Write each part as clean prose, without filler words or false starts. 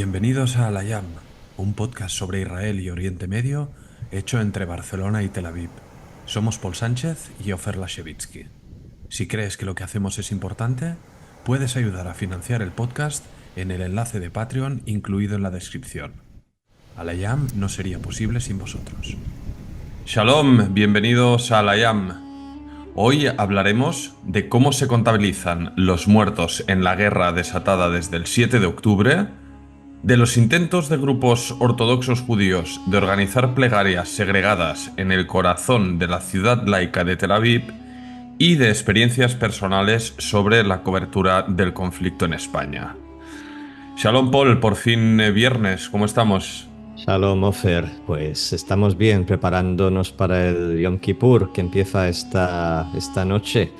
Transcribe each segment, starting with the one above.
Bienvenidos a Al-Ayam, un podcast sobre Israel y Oriente Medio hecho entre Barcelona y Tel Aviv. Somos Paul Sánchez y Ofer Lashevitsky. Si crees que lo que hacemos es importante, puedes ayudar a financiar el podcast en el enlace de Patreon incluido en la descripción. Al-Ayam no sería posible sin vosotros. Shalom, bienvenidos a Al-Ayam. Hoy hablaremos de cómo se contabilizan los muertos en la guerra desatada desde el 7 de octubre, de los intentos de grupos ortodoxos judíos de organizar plegarias segregadas en el corazón de la ciudad laica de Tel Aviv y de experiencias personales sobre la cobertura del conflicto en España. Shalom Paul, por fin viernes, ¿cómo estamos? Shalom, Ofer. Pues estamos bien preparándonos para el Yom Kippur que empieza esta noche,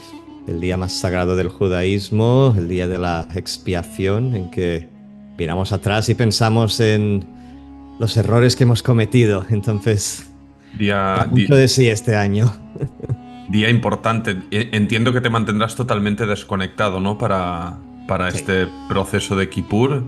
el día más sagrado del judaísmo, el día de la expiación, en que miramos atrás y pensamos en los errores que hemos cometido. Entonces, da Día, mucho di- de sí este año. día importante. Entiendo que te mantendrás totalmente desconectado, ¿no? Para Sí, este proceso de Kippur.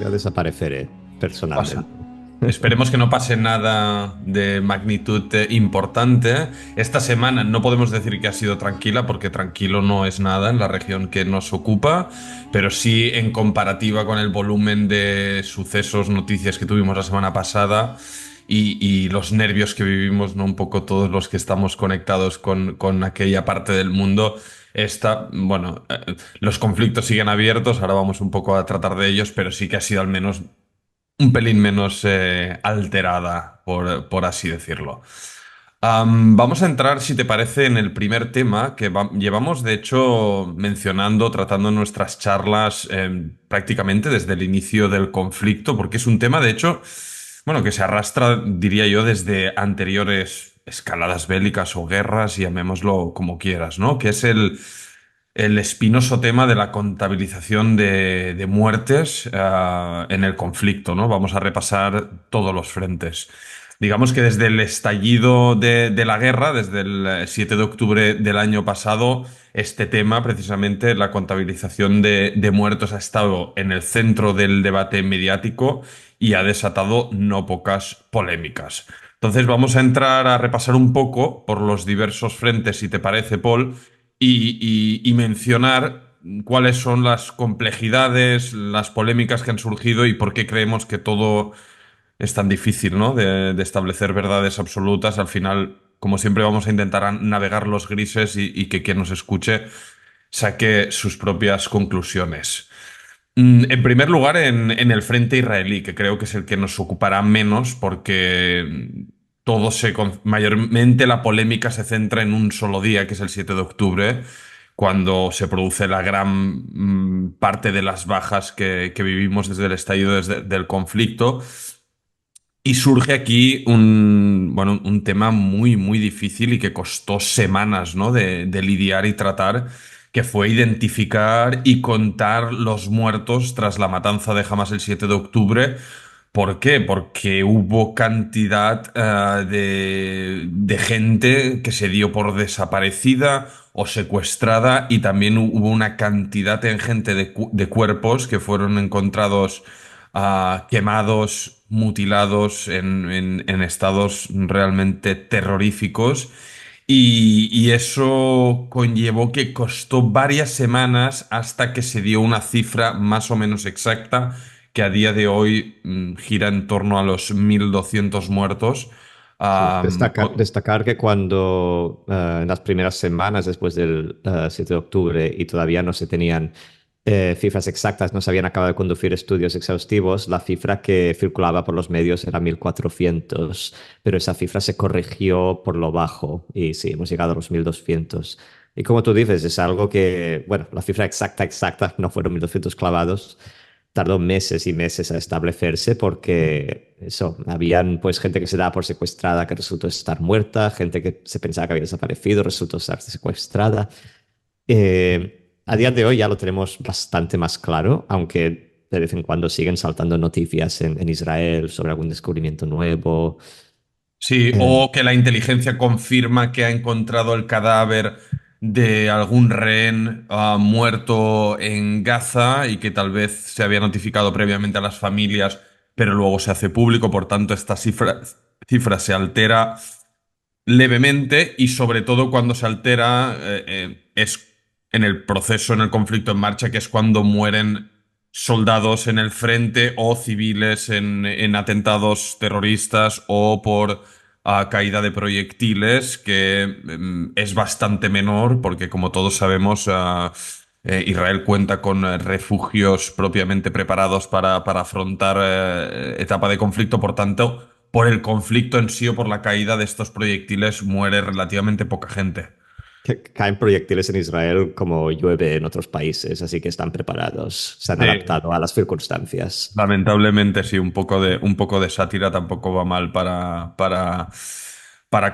yo desapareceré Pasa. personalmente. Esperemos que no pase nada de magnitud importante. Esta semana no podemos decir que ha sido tranquila, porque tranquilo no es nada en la región que nos ocupa, pero sí en comparativa con el volumen de sucesos, noticias que tuvimos la semana pasada y los nervios que vivimos, ¿no? Un poco todos los que estamos conectados con aquella parte del mundo. Los conflictos siguen abiertos, ahora vamos un poco a tratar de ellos, pero sí que ha sido al menos un pelín menos alterada, por así decirlo. Vamos a entrar, si te parece, en el primer tema que llevamos, de hecho, mencionando, tratando en nuestras charlas prácticamente desde el inicio del conflicto, porque es un tema, de hecho, bueno, que se arrastra, diría yo, desde anteriores escaladas bélicas o guerras, llamémoslo como quieras, ¿no? Que es el espinoso tema de la contabilización de muertes en el conflicto, ¿no? Vamos a repasar todos los frentes. Digamos que desde el estallido de la guerra, desde el 7 de octubre del año pasado, este tema, precisamente la contabilización de muertos, ha estado en el centro del debate mediático y ha desatado no pocas polémicas. Entonces vamos a entrar a repasar un poco por los diversos frentes, si te parece, Paul, y mencionar cuáles son las complejidades, las polémicas que han surgido y por qué creemos que todo es tan difícil, ¿no? De establecer verdades absolutas. Al final, como siempre, vamos a intentar navegar los grises y que quien nos escuche saque sus propias conclusiones. En primer lugar, en el frente israelí, que creo que es el que nos ocupará menos porque mayormente la polémica se centra en un solo día, que es el 7 de octubre, cuando se produce la gran parte de las bajas que vivimos desde el estallido del conflicto. Y surge aquí un tema muy, muy difícil y que costó semanas, ¿no? de lidiar y tratar, que fue identificar y contar los muertos tras la matanza de Hamas el 7 de octubre. ¿Por qué? Porque hubo cantidad de gente que se dio por desaparecida o secuestrada, y también hubo una cantidad ingente de cuerpos que fueron encontrados quemados, mutilados en estados realmente terroríficos. Y eso conllevó que costó varias semanas hasta que se dio una cifra más o menos exacta, que a día de hoy gira en torno a los 1.200 muertos. Sí, Am, co- destacar que cuando en las primeras semanas después del 7 de octubre y todavía no se tenían cifras exactas, no se habían acabado de conducir estudios exhaustivos, la cifra que circulaba por los medios era 1.400, pero esa cifra se corrigió por lo bajo y sí, hemos llegado a los 1.200. Y como tú dices, es algo que, bueno, la cifra exacta no fueron 1.200 clavados, tardó meses y meses a establecerse porque eso, habían pues gente que se daba por secuestrada que resultó estar muerta, gente que se pensaba que había desaparecido, resultó estar secuestrada. A día de hoy ya lo tenemos bastante más claro, aunque de vez en cuando siguen saltando noticias en Israel sobre algún descubrimiento nuevo. Sí, Eh, o que la inteligencia confirma que ha encontrado el cadáver de algún rehén muerto en Gaza y que tal vez se había notificado previamente a las familias, pero luego se hace público. Por tanto, esta cifra se altera levemente y sobre todo cuando se altera es en el proceso, en el conflicto en marcha, que es cuando mueren soldados en el frente o civiles en atentados terroristas o por caída de proyectiles, que es bastante menor porque como todos sabemos, Israel cuenta con refugios propiamente preparados para afrontar etapa de conflicto. Por tanto, por el conflicto en sí o por la caída de estos proyectiles muere relativamente poca gente. Que caen proyectiles en Israel como llueve en otros países, así que están preparados, se han Sí, adaptado a las circunstancias. lamentablemente sí, un poco de sátira tampoco va mal para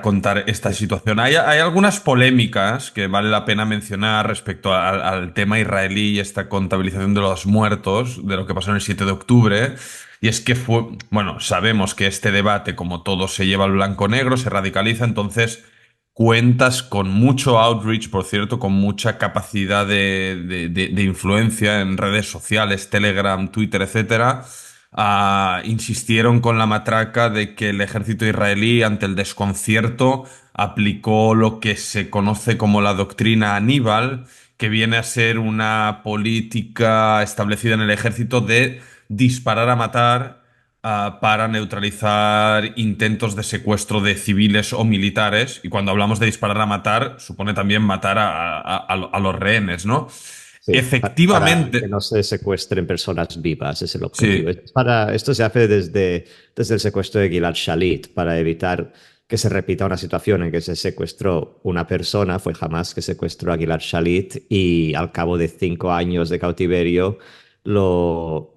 contar esta Sí. situación. Hay algunas polémicas que vale la pena mencionar respecto al tema israelí y esta contabilización de los muertos, de lo que pasó en el 7 de octubre. Y es que fue, bueno, sabemos que este debate, como todo se lleva al blanco-negro, se radicaliza, entonces cuentas con mucho outreach, por cierto, con mucha capacidad de influencia en redes sociales, Telegram, Twitter, etcétera. Insistieron con la matraca de que el ejército israelí, ante el desconcierto, aplicó lo que se conoce como la doctrina Aníbal, que viene a ser una política establecida en el ejército de disparar a matar para neutralizar intentos de secuestro de civiles o militares. Y cuando hablamos de disparar a matar, supone también matar a los rehenes, ¿no? Sí, para que Efectivamente, no se secuestren personas vivas, es el objetivo. sí, Esto se hace desde el secuestro de Gilad Shalit, para evitar que se repita una situación en que se secuestró una persona, fue Hamas que secuestró a Gilad Shalit y al cabo de 5 años de cautiverio lo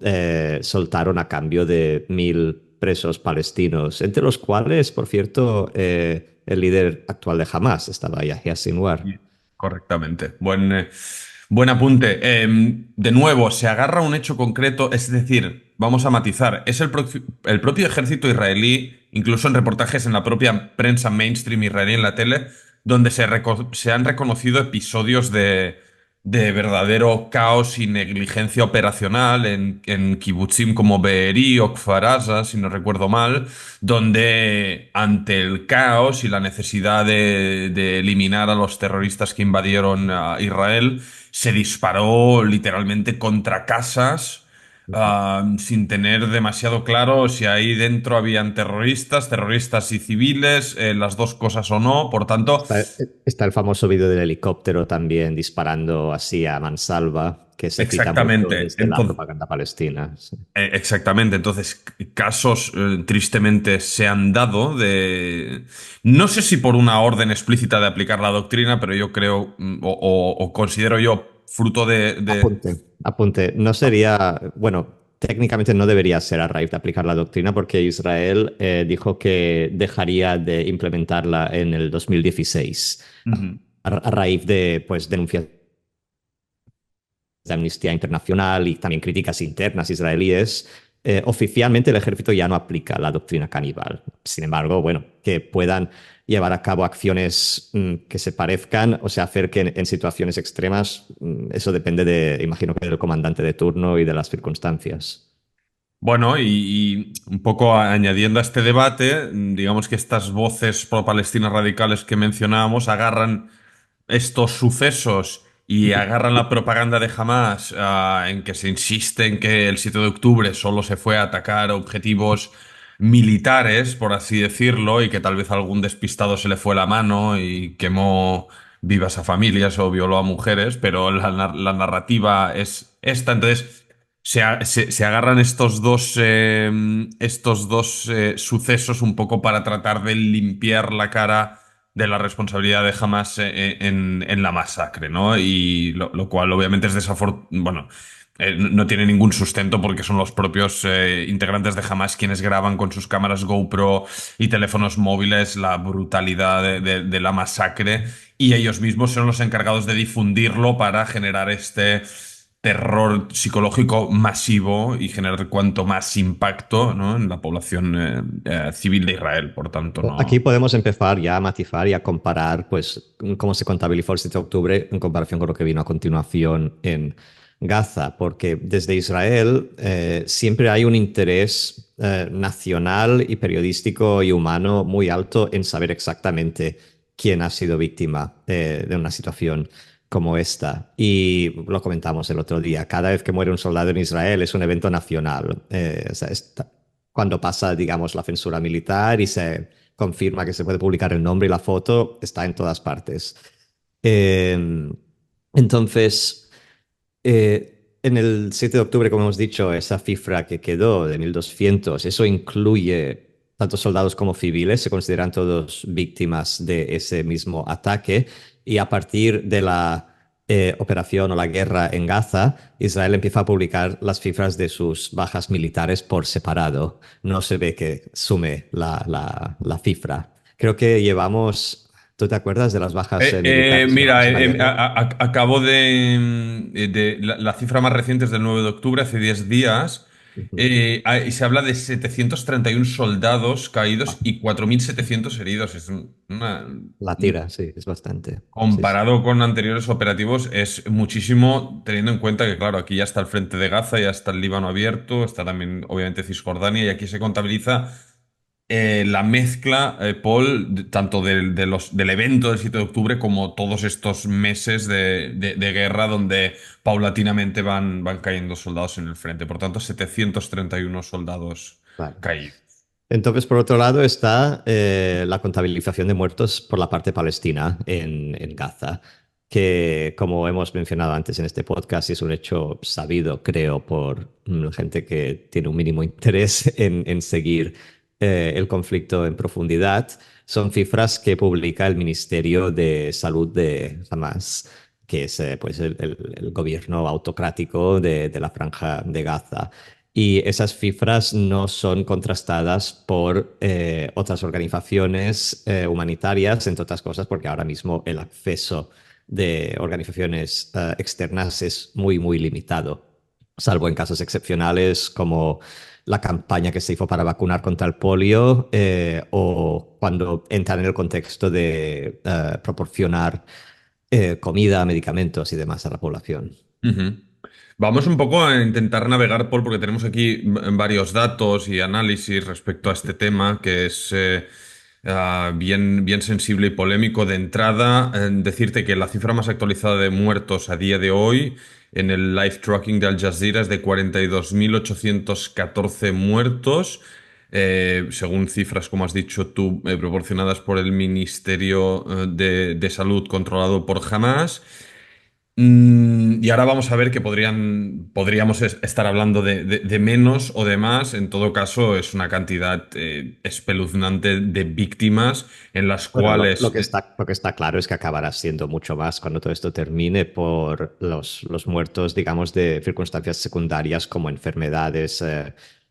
soltaron a cambio de 1.000 presos palestinos, entre los cuales, por cierto, el líder actual de Hamas estaba Yahya Sinwar. sí, correctamente. Buen apunte. De nuevo, se agarra a un hecho concreto, es decir, vamos a matizar, es el propio ejército israelí, incluso en reportajes en la propia prensa mainstream israelí en la tele, donde se han reconocido episodios de verdadero caos y negligencia operacional en kibutzim como Be'eri o Kfar Aza, si no recuerdo mal, donde ante el caos y la necesidad de eliminar a los terroristas que invadieron a Israel, se disparó literalmente contra casas, sin tener demasiado claro si ahí dentro habían terroristas y civiles, las dos cosas o no. Por tanto, Está el famoso vídeo del helicóptero también disparando así a mansalva, que se cita mucho exactamente. desde la propaganda palestina. Sí. Exactamente, entonces casos tristemente se han dado de... No sé si por una orden explícita de aplicar la doctrina, pero yo creo o considero yo fruto Apunte, apunte. No sería, bueno, técnicamente no debería ser a raíz de aplicar la doctrina porque Israel dijo que dejaría de implementarla en el 2016 Ujú. a raíz de pues denuncias de Amnistía Internacional y también críticas internas israelíes. Oficialmente el ejército ya no aplica la doctrina caníbal. Sin embargo, bueno, que puedan llevar a cabo acciones que se parezcan o se acerquen en situaciones extremas, eso depende de, imagino que del comandante de turno y de las circunstancias. Bueno, y un poco añadiendo a este debate, digamos que estas voces pro-palestinas radicales que mencionábamos agarran estos sucesos y agarran la propaganda de Hamas, en que se insiste en que el 7 de octubre solo se fue a atacar objetivos militares, por así decirlo, y que tal vez a algún despistado se le fue la mano y quemó vivas a familias o violó a mujeres, pero la narrativa es esta. Entonces, se agarran estos dos sucesos un poco para tratar de limpiar la cara de la responsabilidad de Hamas en la masacre, ¿no? Y lo cual obviamente es desafortunado, bueno, no tiene ningún sustento porque son los propios integrantes de Hamas quienes graban con sus cámaras GoPro y teléfonos móviles la brutalidad de la masacre y ellos mismos son los encargados de difundirlo para generar terror psicológico masivo y generar cuanto más impacto, ¿no? En la población civil de Israel. Por tanto, Aquí no. podemos empezar ya a matizar y a comparar pues, cómo se contabilizó el 7 de octubre en comparación con lo que vino a continuación en Gaza, porque desde Israel siempre hay un interés nacional y periodístico y humano muy alto en saber exactamente quién ha sido víctima de una situación como esta. Y lo comentamos el otro día, cada vez que muere un soldado en Israel es un evento nacional. O sea, cuando pasa, digamos, la censura militar y se confirma que se puede publicar el nombre y la foto, está en todas partes. Eh, entonces, en el 7 de octubre, como hemos dicho, esa cifra que quedó de 1.200, eso incluye tanto soldados como civiles, se consideran todos víctimas de ese mismo ataque, y a partir de la operación o la guerra en Gaza, Israel empieza a publicar las cifras de sus bajas militares por separado. No se ve que sume la cifra. Creo que llevamos... ¿Tú te acuerdas de las bajas militares que Mira, llevamos en la guerra? acabo la cifra más reciente es del 9 de octubre, hace 10 días, Ujú. y se habla de 731 soldados caídos y 4.700 heridos. Es La tira, sí, es bastante. Sí, sí. comparado con anteriores operativos, es muchísimo, teniendo en cuenta que, claro, aquí ya está el frente de Gaza, ya está el Líbano abierto, está también, obviamente, Cisjordania, y aquí se contabiliza la mezcla, Paul, tanto del evento del 7 de octubre como todos estos meses de guerra donde paulatinamente van cayendo soldados en el frente. Por tanto, 731 soldados Vale. caídos. Entonces, por otro lado, está la contabilización de muertos por la parte palestina en Gaza, que, como hemos mencionado antes en este podcast, es un hecho sabido, creo, por gente que tiene un mínimo interés en seguir el conflicto en profundidad. Son cifras que publica el Ministerio de Salud de Hamas, que es pues el gobierno autocrático de la Franja de Gaza. Y esas cifras no son contrastadas por otras organizaciones humanitarias, entre otras cosas, porque ahora mismo el acceso de organizaciones externas es muy, muy limitado, salvo en casos excepcionales como la campaña que se hizo para vacunar contra el polio o cuando entran en el contexto de proporcionar comida, medicamentos y demás a la población. Ujú. Vamos un poco a intentar navegar, Paul, porque tenemos aquí varios datos y análisis respecto a este tema que es bien sensible y polémico. De entrada, decirte que la cifra más actualizada de muertos a día de hoy en el live tracking de Al Jazeera es de 42.814 muertos, según cifras, como has dicho tú, proporcionadas por el Ministerio de Salud controlado por Hamas. Y ahora vamos a ver que podríamos estar hablando de menos o de más. En todo caso, es una cantidad espeluznante de víctimas en las Bueno, cuales... lo que está claro es que acabará siendo mucho más cuando todo esto termine por los muertos, digamos, de circunstancias secundarias como enfermedades,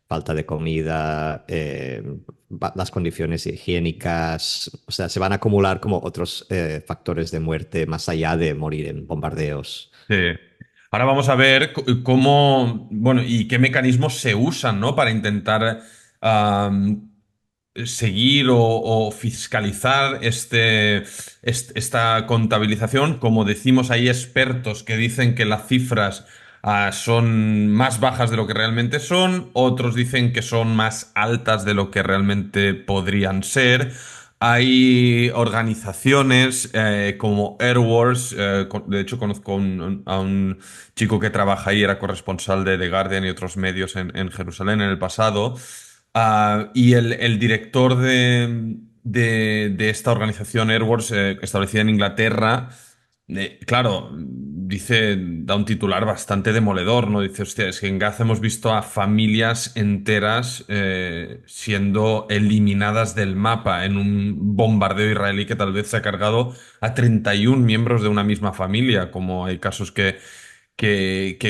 falta de comida, las condiciones higiénicas. O sea, se van a acumular como otros factores de muerte más allá de morir en bombardeos. Sí. Ahora vamos a ver cómo, bueno, y qué mecanismos se usan, ¿no? Para intentar seguir o fiscalizar esta contabilización. Como decimos, hay expertos que dicen que las cifras son más bajas de lo que realmente son, otros dicen que son más altas de lo que realmente podrían ser. Hay organizaciones como Airwars, de hecho conozco a un chico que trabaja ahí, era corresponsal de The Guardian y otros medios en Jerusalén en el pasado. Y el director de esta organización, Airwars, establecida en Inglaterra, claro, da un titular bastante demoledor, ¿no? Dice, hostia, es que en Gaza hemos visto a familias enteras siendo eliminadas del mapa en un bombardeo israelí que tal vez se ha cargado a 31 miembros de una misma familia, como hay casos que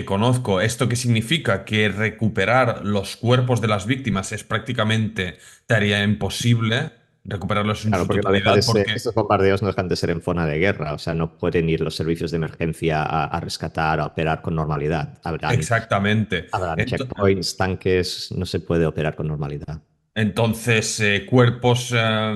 conozco. ¿Esto qué significa? Que recuperar los cuerpos de las víctimas es prácticamente tarea imposible. recuperarlos en Claro, su porque no deja totalidad de ser, porque estos bombardeos no dejan de ser en zona de guerra, o sea, no pueden ir los servicios de emergencia a rescatar, a operar con normalidad. exactamente. Habrán checkpoints, tanques, no se puede operar con normalidad. Entonces, cuerpos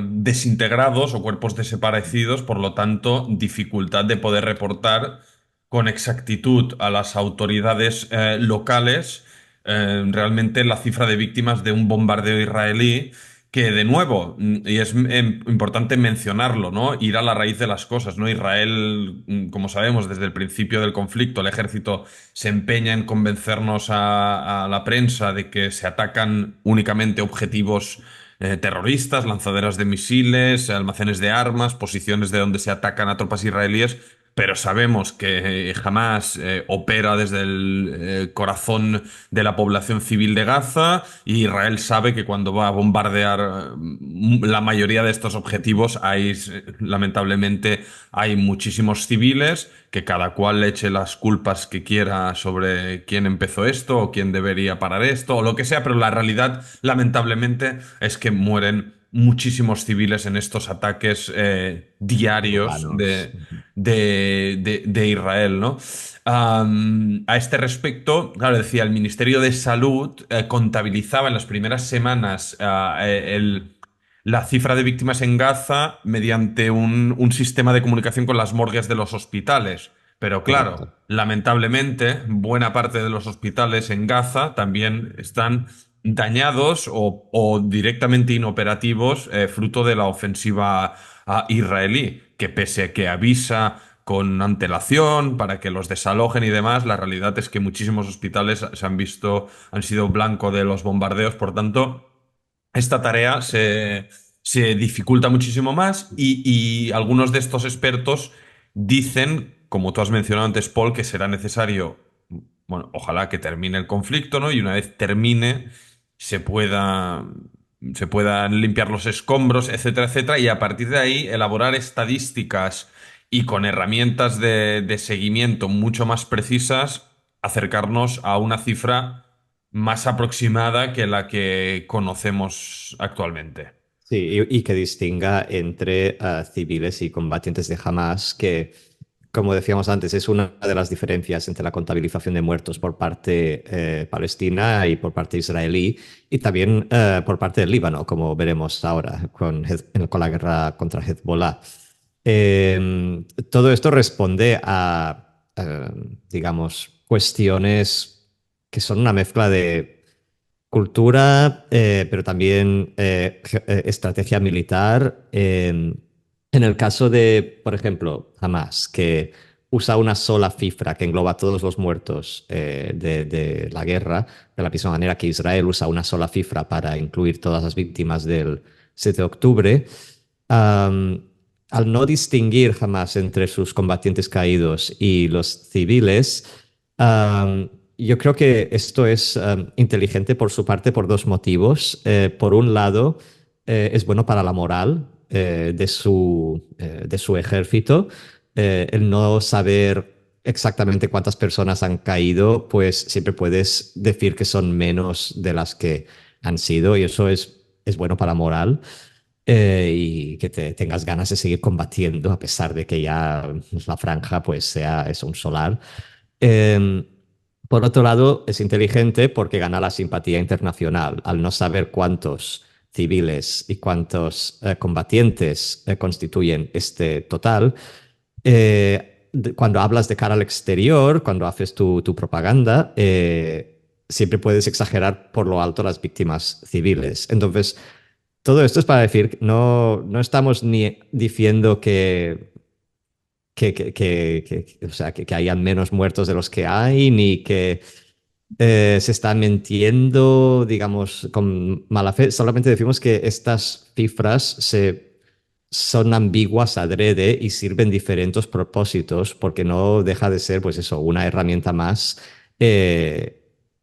desintegrados o cuerpos desaparecidos, por lo tanto, dificultad de poder reportar con exactitud a las autoridades locales realmente la cifra de víctimas de un bombardeo israelí, que de nuevo, y es importante mencionarlo, ¿no? Ir a la raíz de las cosas, ¿no? Israel, como sabemos, desde el principio del conflicto, el ejército se empeña en convencernos a la prensa de que se atacan únicamente objetivos terroristas, lanzaderas de misiles, almacenes de armas, posiciones de donde se atacan a tropas israelíes, pero sabemos que Hamas opera desde el corazón de la población civil de Gaza y Israel sabe que cuando va a bombardear la mayoría de estos objetivos hay, lamentablemente, hay muchísimos civiles, que cada cual le eche las culpas que quiera sobre quién empezó esto o quién debería parar esto o lo que sea, pero la realidad, lamentablemente, es que mueren muchísimos civiles en estos ataques diarios Urbanos. de Israel, ¿no? A este respecto, claro, decía, el Ministerio de Salud contabilizaba en las primeras semanas la cifra de víctimas en Gaza mediante un sistema de comunicación con las morgues de los hospitales. Pero claro, Correcto. lamentablemente, buena parte de los hospitales en Gaza también están dañados o directamente inoperativos, fruto de la ofensiva israelí, que pese a que avisa con antelación para que los desalojen y demás, la realidad es que muchísimos hospitales se han visto, han sido blanco de los bombardeos, por tanto. Esta tarea se dificulta muchísimo más y algunos de estos expertos dicen, como tú has mencionado antes, Paul, que será necesario, bueno, ojalá que termine el conflicto, ¿no? Y una vez termine, se pueda, se puedan limpiar los escombros, etcétera, etcétera, y a partir de ahí elaborar estadísticas y con herramientas de seguimiento mucho más precisas, acercarnos a una cifra más aproximada que la que conocemos actualmente. Sí, y que distinga entre civiles y combatientes de Hamas, que, como decíamos antes, es una de las diferencias entre la contabilización de muertos por parte palestina y por parte israelí, y también por parte del Líbano, como veremos ahora con la guerra contra Hezbollah. Todo esto responde a, digamos, cuestiones que son una mezcla de cultura, pero también estrategia militar. En el caso de, por ejemplo, Hamas, que usa una sola cifra que engloba a todos los muertos de la guerra, de la misma manera que Israel usa una sola cifra para incluir todas las víctimas del 7 de octubre. am, Al no distinguir jamás entre sus combatientes caídos y los civiles, yo creo que esto es inteligente por su parte por dos motivos. Por un lado, es bueno para la moral de su ejército. El no saber exactamente cuántas personas han caído, pues siempre puedes decir que son menos de las que han sido y eso es bueno para la moral. Y que te tengas ganas de seguir combatiendo a pesar de que ya la franja pues sea es un solar. Eh, por otro lado, es inteligente porque gana la simpatía internacional. Al no saber cuántos civiles y cuántos combatientes constituyen este total, cuando hablas de cara al exterior, cuando haces tu propaganda, siempre puedes exagerar por lo alto las víctimas civiles. Entonces, todo esto es para decir, no estamos ni diciendo o sea, que hayan menos muertos de los que hay, ni que se está mintiendo, digamos, con mala fe. Solamente decimos que estas cifras son ambiguas adrede y sirven diferentes propósitos, porque no deja de ser, pues eso, una herramienta más,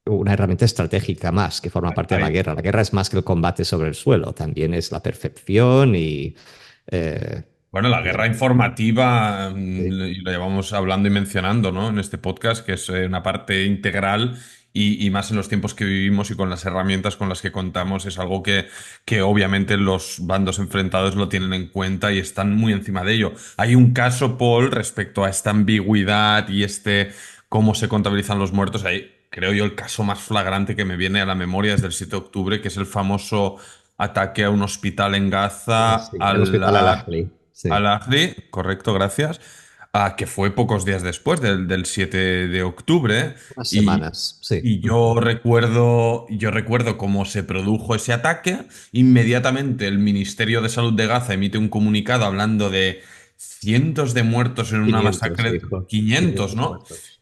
una herramienta estratégica más que forma parte de la Hay, guerra. La guerra es más que el combate sobre el suelo, también es la percepción y, eh, bueno, la guerra digamos, informativa, sí. y lo llevamos hablando y mencionando, ¿no? En este podcast, que es una parte integral y más en los tiempos que vivimos y con las herramientas con las que contamos, es algo que obviamente los bandos enfrentados lo tienen en cuenta y están muy encima de ello. Hay un caso, Paul, respecto a esta ambigüedad y cómo se contabilizan los muertos. Hay, creo yo, el caso más flagrante que me viene a la memoria es del 7 de octubre, que es el famoso ataque a un hospital en Ah, Gaza, sí, el hospital Al-Ahli, sí. al-Ahli, correcto, gracias, que fue pocos días después del 7 de octubre. Unas Y, semanas, sí. y yo recuerdo cómo se produjo ese ataque. Inmediatamente el Ministerio de Salud de Gaza emite un comunicado hablando de cientos de muertos en una 500 masacre, dijo. 500, 500 ¿no? muertos.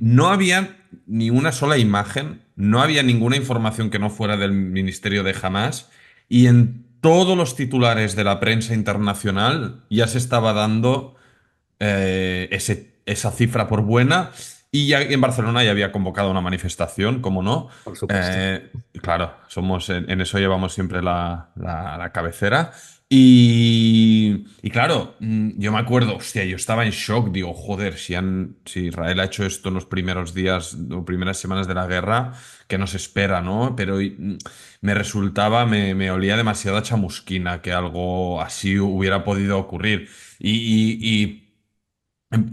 No había ni una sola imagen, no había ninguna información que no fuera del ministerio de Hamas, y en todos los titulares de la prensa internacional ya se estaba dando esa cifra por buena, y ya en Barcelona ya había convocado una manifestación, ¿cómo no? Por supuesto. Eh, claro, en eso llevamos siempre la cabecera. Y claro, yo me acuerdo, hostia, yo estaba en shock, digo, joder, si Israel ha hecho esto en los primeros días o primeras semanas de la guerra, ¿qué nos espera, no? Pero me resultaba, me olía demasiado a chamusquina que algo así hubiera podido ocurrir.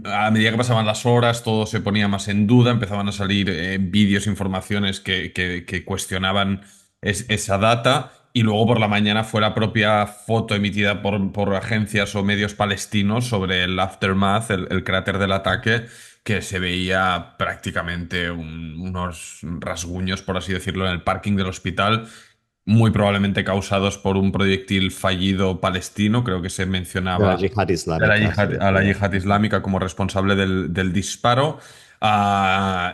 A medida que pasaban las horas, todo se ponía más en duda, empezaban a salir vídeos, informaciones que cuestionaban esa data, y luego por la mañana fue la propia foto emitida por agencias o medios palestinos sobre el aftermath, el cráter del ataque, que se veía prácticamente unos rasguños, por así decirlo, en el parking del hospital, muy probablemente causados por un proyectil fallido palestino. Creo que se De la mencionaba yihad islámica, se a la decía. yihad islámica como responsable del disparo.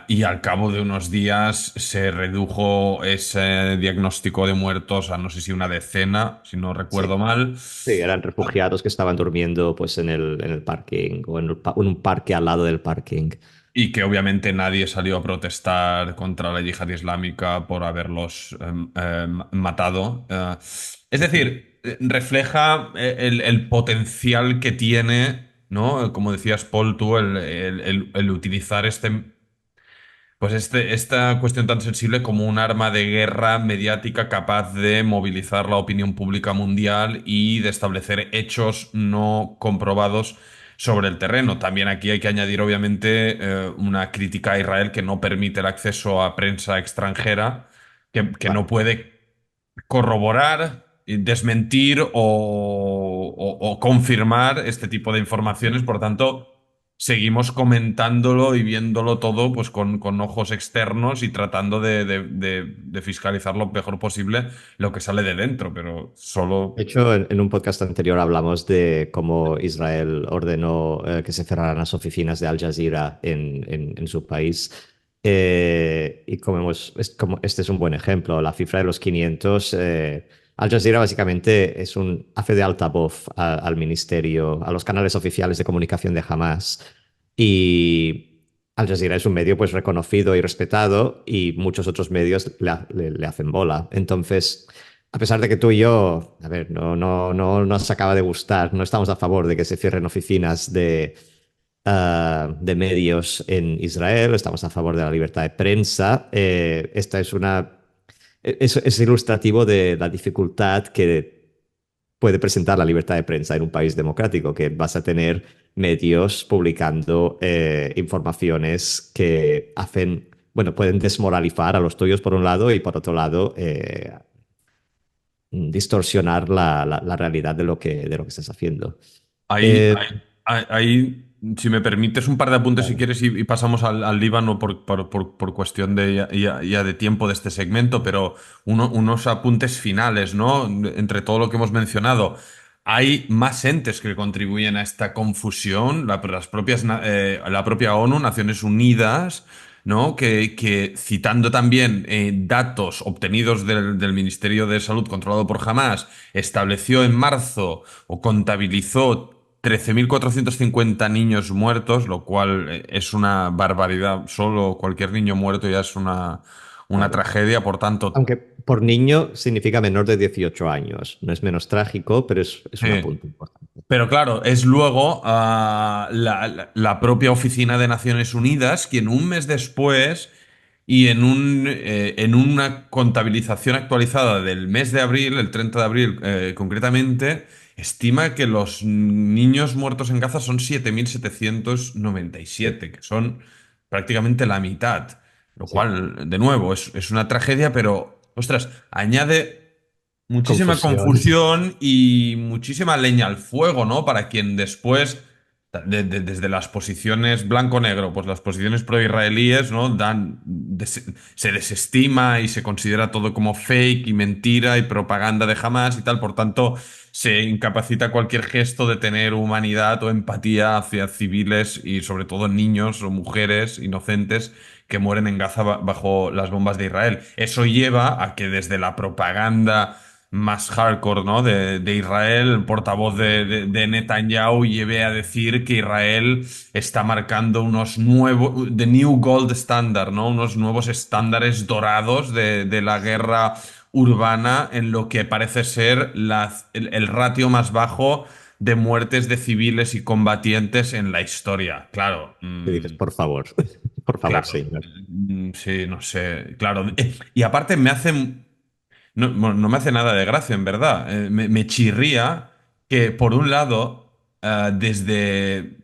Y al cabo de unos días se redujo ese diagnóstico de muertos a no sé si una decena, si no recuerdo Sí. mal. Sí, eran refugiados que estaban durmiendo pues en el parking o en un parque al lado del parking. Y que obviamente nadie salió a protestar contra la yihad islámica por haberlos matado. Es Ujú. decir, refleja el potencial que tiene, ¿no? Como decías, Paul, tú, el utilizar esta cuestión tan sensible como un arma de guerra mediática capaz de movilizar la opinión pública mundial y de establecer hechos no comprobados sobre el terreno. También aquí hay que añadir, obviamente, una crítica a Israel que no permite el acceso a prensa extranjera, que no Claro. puede corroborar, desmentir o confirmar este tipo de informaciones. Por tanto, seguimos comentándolo y viéndolo todo pues con ojos externos y tratando de fiscalizar lo mejor posible lo que sale de dentro, pero De solo... hecho, en un podcast anterior hablamos de cómo Israel ordenó que se cerraran las oficinas de Al Jazeera en su país. Y como este es un buen ejemplo, la cifra de los 500, Al Jazeera básicamente hace de altavoz al ministerio, a los canales oficiales de comunicación de Hamas. Y Al Jazeera es un medio pues reconocido y respetado y muchos otros medios le hacen bola. Entonces, a pesar de que tú y yo, a ver, no nos acaba de gustar, no estamos a favor de que se cierren oficinas de medios en Israel, estamos a favor de la libertad de prensa. Esta es ilustrativo de la dificultad que puede presentar la libertad de prensa en un país democrático, que vas a tener medios publicando informaciones que hacen, bueno, pueden desmoralizar a los tuyos por un lado y por otro lado distorsionar la realidad de lo que estás haciendo. Ahí, Eh, si me permites un par de apuntes si claro. quieres y pasamos al Líbano por cuestión de ya de tiempo de este segmento, pero unos apuntes finales, ¿no? Entre todo lo que hemos mencionado. Hay más entes que contribuyen a esta confusión, la propia ONU, Naciones Unidas, ¿no? Que citando también datos obtenidos del Ministerio de Salud controlado por Hamas, estableció en marzo o contabilizó 13.450 niños muertos, lo cual es una barbaridad. Solo cualquier niño muerto ya es una Claro. tragedia, por tanto, Aunque por niño significa menor de 18 años. No es menos trágico, pero es un sí. apunte importante. Pero claro, es luego la propia Oficina de Naciones Unidas quien un mes después y en una contabilización actualizada del mes de abril, el 30 de abril concretamente, estima que los niños muertos en Gaza son 7.797, que son prácticamente la mitad, lo Sí. cual, de nuevo, es una tragedia, pero, ostras, añade muchísima Confusión. confusión y muchísima leña al fuego, ¿no? Para quien después, desde las posiciones blanco-negro, pues las posiciones pro-israelíes, ¿no? Se desestima y se considera todo como fake y mentira y propaganda de Hamas y tal, por tanto, se incapacita cualquier gesto de tener humanidad o empatía hacia civiles y sobre todo niños o mujeres inocentes que mueren en Gaza bajo las bombas de Israel. Eso lleva a que desde la propaganda más hardcore, ¿no? de Israel, el portavoz de Netanyahu lleve a decir que Israel está marcando unos nuevos, the new gold standard, ¿no? Unos nuevos estándares dorados de la guerra urbana en lo que parece ser el ratio más bajo de muertes de civiles y combatientes en la historia. Claro. Y dices, por favor, por favor, Claro, señor. sí, no sé, claro. Y aparte me hace, no, bueno, no me hace nada de gracia, en verdad. Me chirría que, por un lado, desde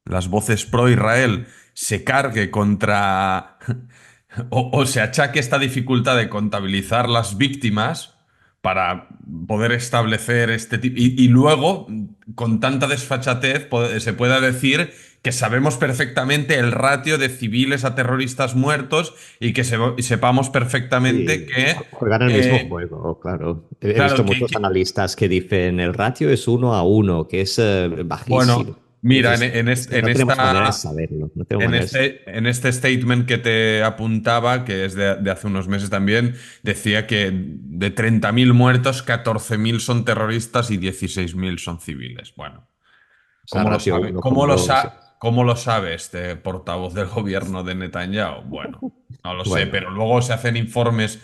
las voces pro Israel se cargue contra o se achaque esta dificultad de contabilizar las víctimas para poder establecer este tipo. Y luego, con tanta desfachatez, se pueda decir que sabemos perfectamente el ratio de civiles a terroristas muertos y que sepamos perfectamente Sí, que, juegan el mismo juego, claro. He claro, visto muchos analistas que dicen el ratio es 1-1, que es bajísimo. bueno, mira, Dices, es que no tenemos manera de saberlo, no tenemos manera de saberlo. En este statement que te apuntaba, que es de hace unos meses también, decía que de 30.000 muertos, 14.000 son terroristas y 16.000 son civiles. Bueno, O sea, ratio ¿Cómo lo 1,2. Sí. sa- cómo lo sabe este portavoz del gobierno de Netanyahu? Bueno, no lo sé, Bueno, pero luego se hacen informes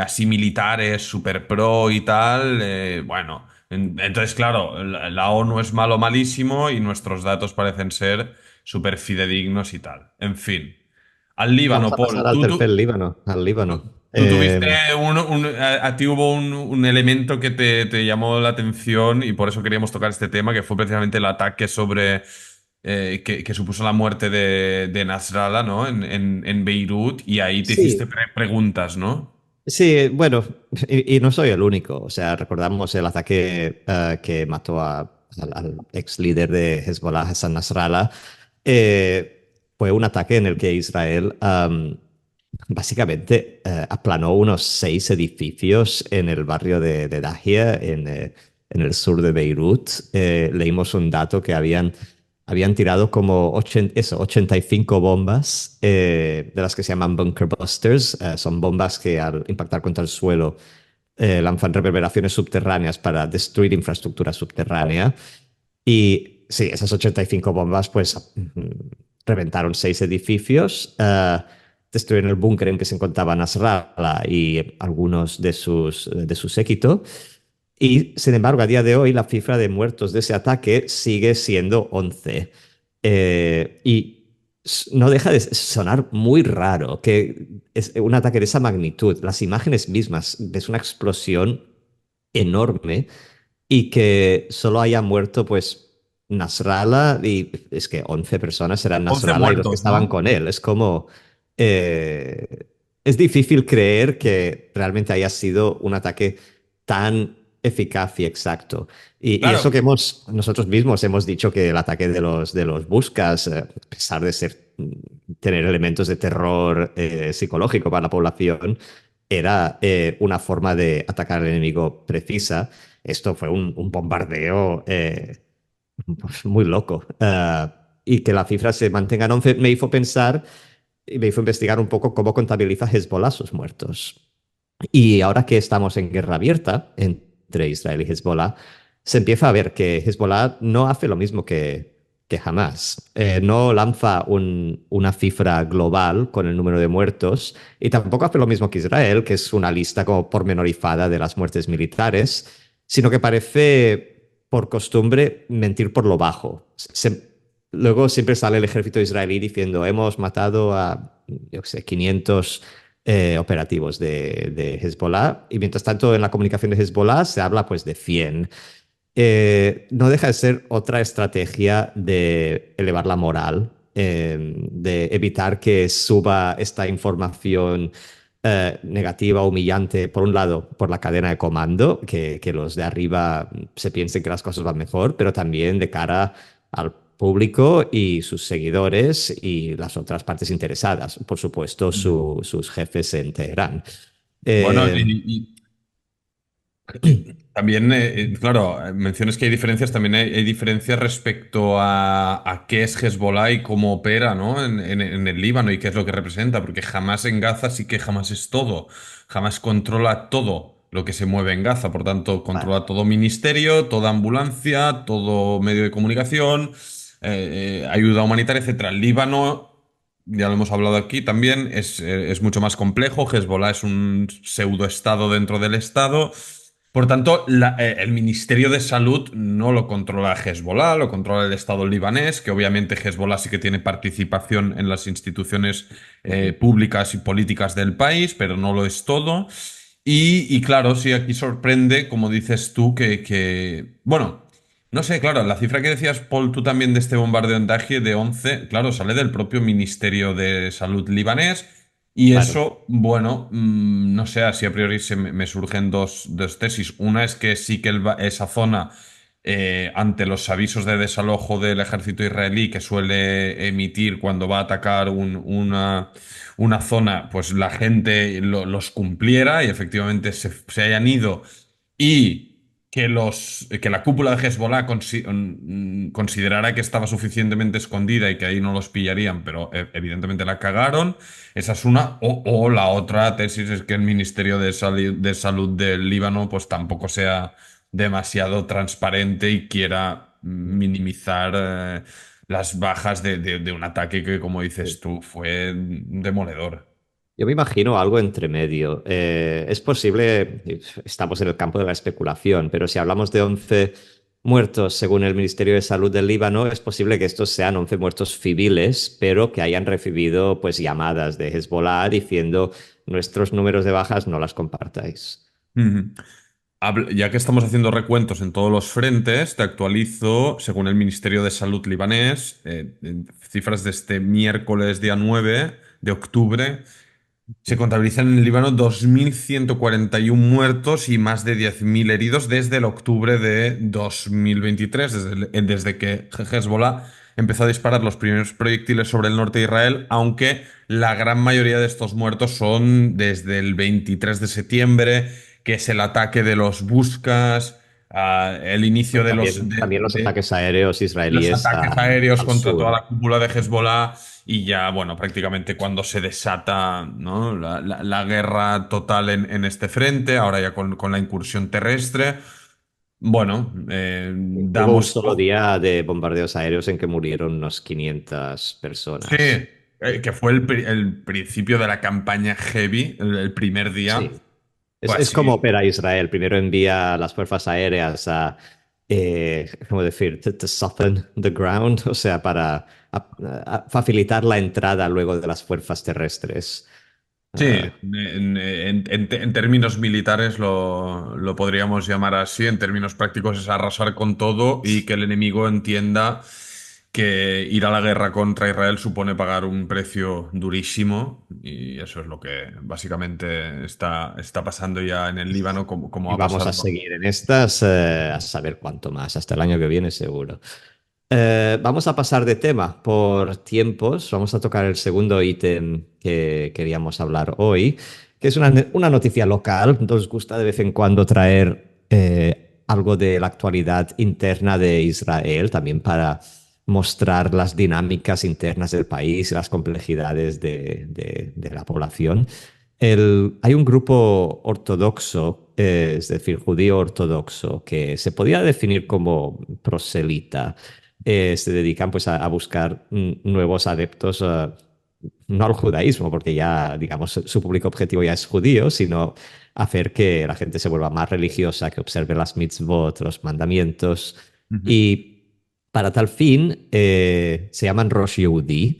así militares, super pro y tal. Bueno, entonces, claro, la ONU es malo, malísimo y nuestros datos parecen ser súper fidedignos y tal. En fin, al vamos Líbano, a pasar Paul. al tercer Líbano, al Líbano. Tú tuviste a ti hubo un elemento que te llamó la atención y por eso queríamos tocar este tema, que fue precisamente el ataque que supuso la muerte de Nasrallah, ¿no? En Beirut y ahí te hiciste Sí, preguntas, ¿no? sí, bueno, y no soy el único. O sea, recordamos el ataque que mató al ex líder de Hezbollah, Hassan Nasrallah. Fue un ataque en el que Israel básicamente aplanó unos 6 edificios en el barrio de Dahia, en el sur de Beirut. Leímos un dato que habían tirado como 85 bombas, de las que se llaman bunker busters. Son bombas que al impactar contra el suelo lanzan reverberaciones subterráneas para destruir infraestructura subterránea. Y sí, esas 85 bombas pues reventaron 6 edificios, destruyeron el búnker en que se encontraba Nasrallah y algunos de su séquito. Y sin embargo, a día de hoy la cifra de muertos de ese ataque sigue siendo 11. Y no deja de sonar muy raro que es un ataque de esa magnitud, las imágenes mismas, ves una explosión enorme y que solo haya muerto pues Nasrallah y es que 11 personas eran 11 Nasrallah y los que muertos, estaban ¿no? con él. Es como... es difícil creer que realmente haya sido un ataque tan eficaz y exacto. Y eso Claro. que nosotros mismos hemos dicho que el ataque de los Buscas, a pesar de tener elementos de terror psicológico para la población, era una forma de atacar al enemigo precisa. Esto fue un bombardeo pues, muy loco. Y que la cifra se mantenga en 11 me hizo pensar y me hizo investigar un poco cómo contabiliza Hezbollah sus muertos. Y ahora que estamos en guerra abierta entre Israel y Hezbollah, se empieza a ver que Hezbollah no hace lo mismo que Hamas. No lanza una cifra global con el número de muertos y tampoco hace lo mismo que Israel, que es una lista como pormenorizada de las muertes militares, sino que parece, por costumbre, mentir por lo bajo. luego siempre sale el ejército israelí diciendo, hemos matado a, yo qué sé, 500 operativos de Hezbollah, y mientras tanto en la comunicación de Hezbollah se habla pues de 100. No deja de ser otra estrategia de elevar la moral, de evitar que suba esta información negativa, humillante, por un lado, por la cadena de comando, que los de arriba se piensen que las cosas van mejor, pero también de cara al público y sus seguidores y las otras partes interesadas, por supuesto, sus jefes en Teherán. Bueno, Eh, también, claro, mencionas que hay diferencias, también hay diferencias respecto a qué es Hezbollah y cómo opera, ¿no? En el Líbano y qué es lo que representa, porque jamás en Gaza sí que jamás es todo, jamás controla todo lo que se mueve en Gaza, por tanto, vale, controla todo ministerio, toda ambulancia, todo medio de comunicación, ayuda humanitaria, etcétera. El Líbano, ya lo hemos hablado aquí también, es mucho más complejo. Hezbollah es un pseudoestado dentro del Estado. Por tanto, el Ministerio de Salud no lo controla Hezbollah, lo controla el Estado libanés, que obviamente Hezbollah sí que tiene participación en las instituciones ujú, públicas y políticas del país, pero no lo es todo. Y claro, sí, aquí sorprende, como dices tú, bueno, no sé, claro, la cifra que decías, Paul, tú también de este bombardeo en Daji de 11, claro, sale del propio Ministerio de Salud libanés. Y claro. eso, bueno, no sé, así a priori me surgen dos tesis. Una es que sí que esa zona, ante los avisos de desalojo del ejército israelí que suele emitir cuando va a atacar una zona, pues la gente los cumpliera y efectivamente se hayan ido y que la cúpula de Hezbollah considerara que estaba suficientemente escondida y que ahí no los pillarían, pero evidentemente la cagaron. Esa es una. O la otra tesis es que el Ministerio de Salud del Líbano pues tampoco sea demasiado transparente y quiera minimizar las bajas de un ataque que, como dices tú, fue demoledor. Yo me imagino algo entre medio. Es posible, estamos en el campo de la especulación, pero si hablamos de 11 muertos según el Ministerio de Salud del Líbano, es posible que estos sean 11 muertos civiles, pero que hayan recibido pues llamadas de Hezbollah diciendo nuestros números de bajas no las compartáis. Ujú. Ya que estamos haciendo recuentos en todos los frentes, te actualizo, según el Ministerio de Salud libanés, cifras de este miércoles día 9 de octubre. Se contabilizan en el Líbano 2.141 muertos y más de 10.000 heridos desde el octubre de 2023, desde que Hezbollah empezó a disparar los primeros proyectiles sobre el norte de Israel, aunque la gran mayoría de estos muertos son desde el 23 de septiembre, que es el ataque de los Buscas, el inicio Pues de también los ataques aéreos los israelíes ataques aéreos al contra toda sur. la cúpula de Hezbollah y ya, bueno, prácticamente cuando se desata, ¿no? La guerra total en este frente, ahora ya con la incursión terrestre, bueno, Hubo un damos... solo día de bombardeos aéreos en que murieron unos 500 Sí, personas. que fue el principio de la campaña heavy, el primer día, Sí. fue Es como así. opera Israel. Primero envía las fuerzas aéreas a, ¿cómo decir? To soften the ground, o sea, para facilitar la entrada luego de las fuerzas terrestres. Sí, Ah, en términos militares lo podríamos llamar así, en términos prácticos es arrasar con todo y que el enemigo entienda que ir a la guerra contra Israel supone pagar un precio durísimo y eso es lo que básicamente está pasando ya en el Líbano, como y ha vamos a pasado. seguir en estas a saber cuánto más, hasta el año que viene seguro. Vamos a pasar de tema por tiempos. Vamos a tocar el segundo ítem que queríamos hablar hoy, que es una noticia local. Nos gusta de vez en cuando traer algo de la actualidad interna de Israel, también para mostrar las dinámicas internas del país y las complejidades de la población. Hay un grupo ortodoxo, es decir, judío ortodoxo, que se podía definir como proselita. Se dedican pues a buscar nuevos adeptos, no al judaísmo, porque ya, digamos, su público objetivo ya es judío, sino hacer que la gente se vuelva más religiosa, que observe las mitzvot, los mandamientos. Ujú. Y Para tal fin, se llaman Rosh Yehudi.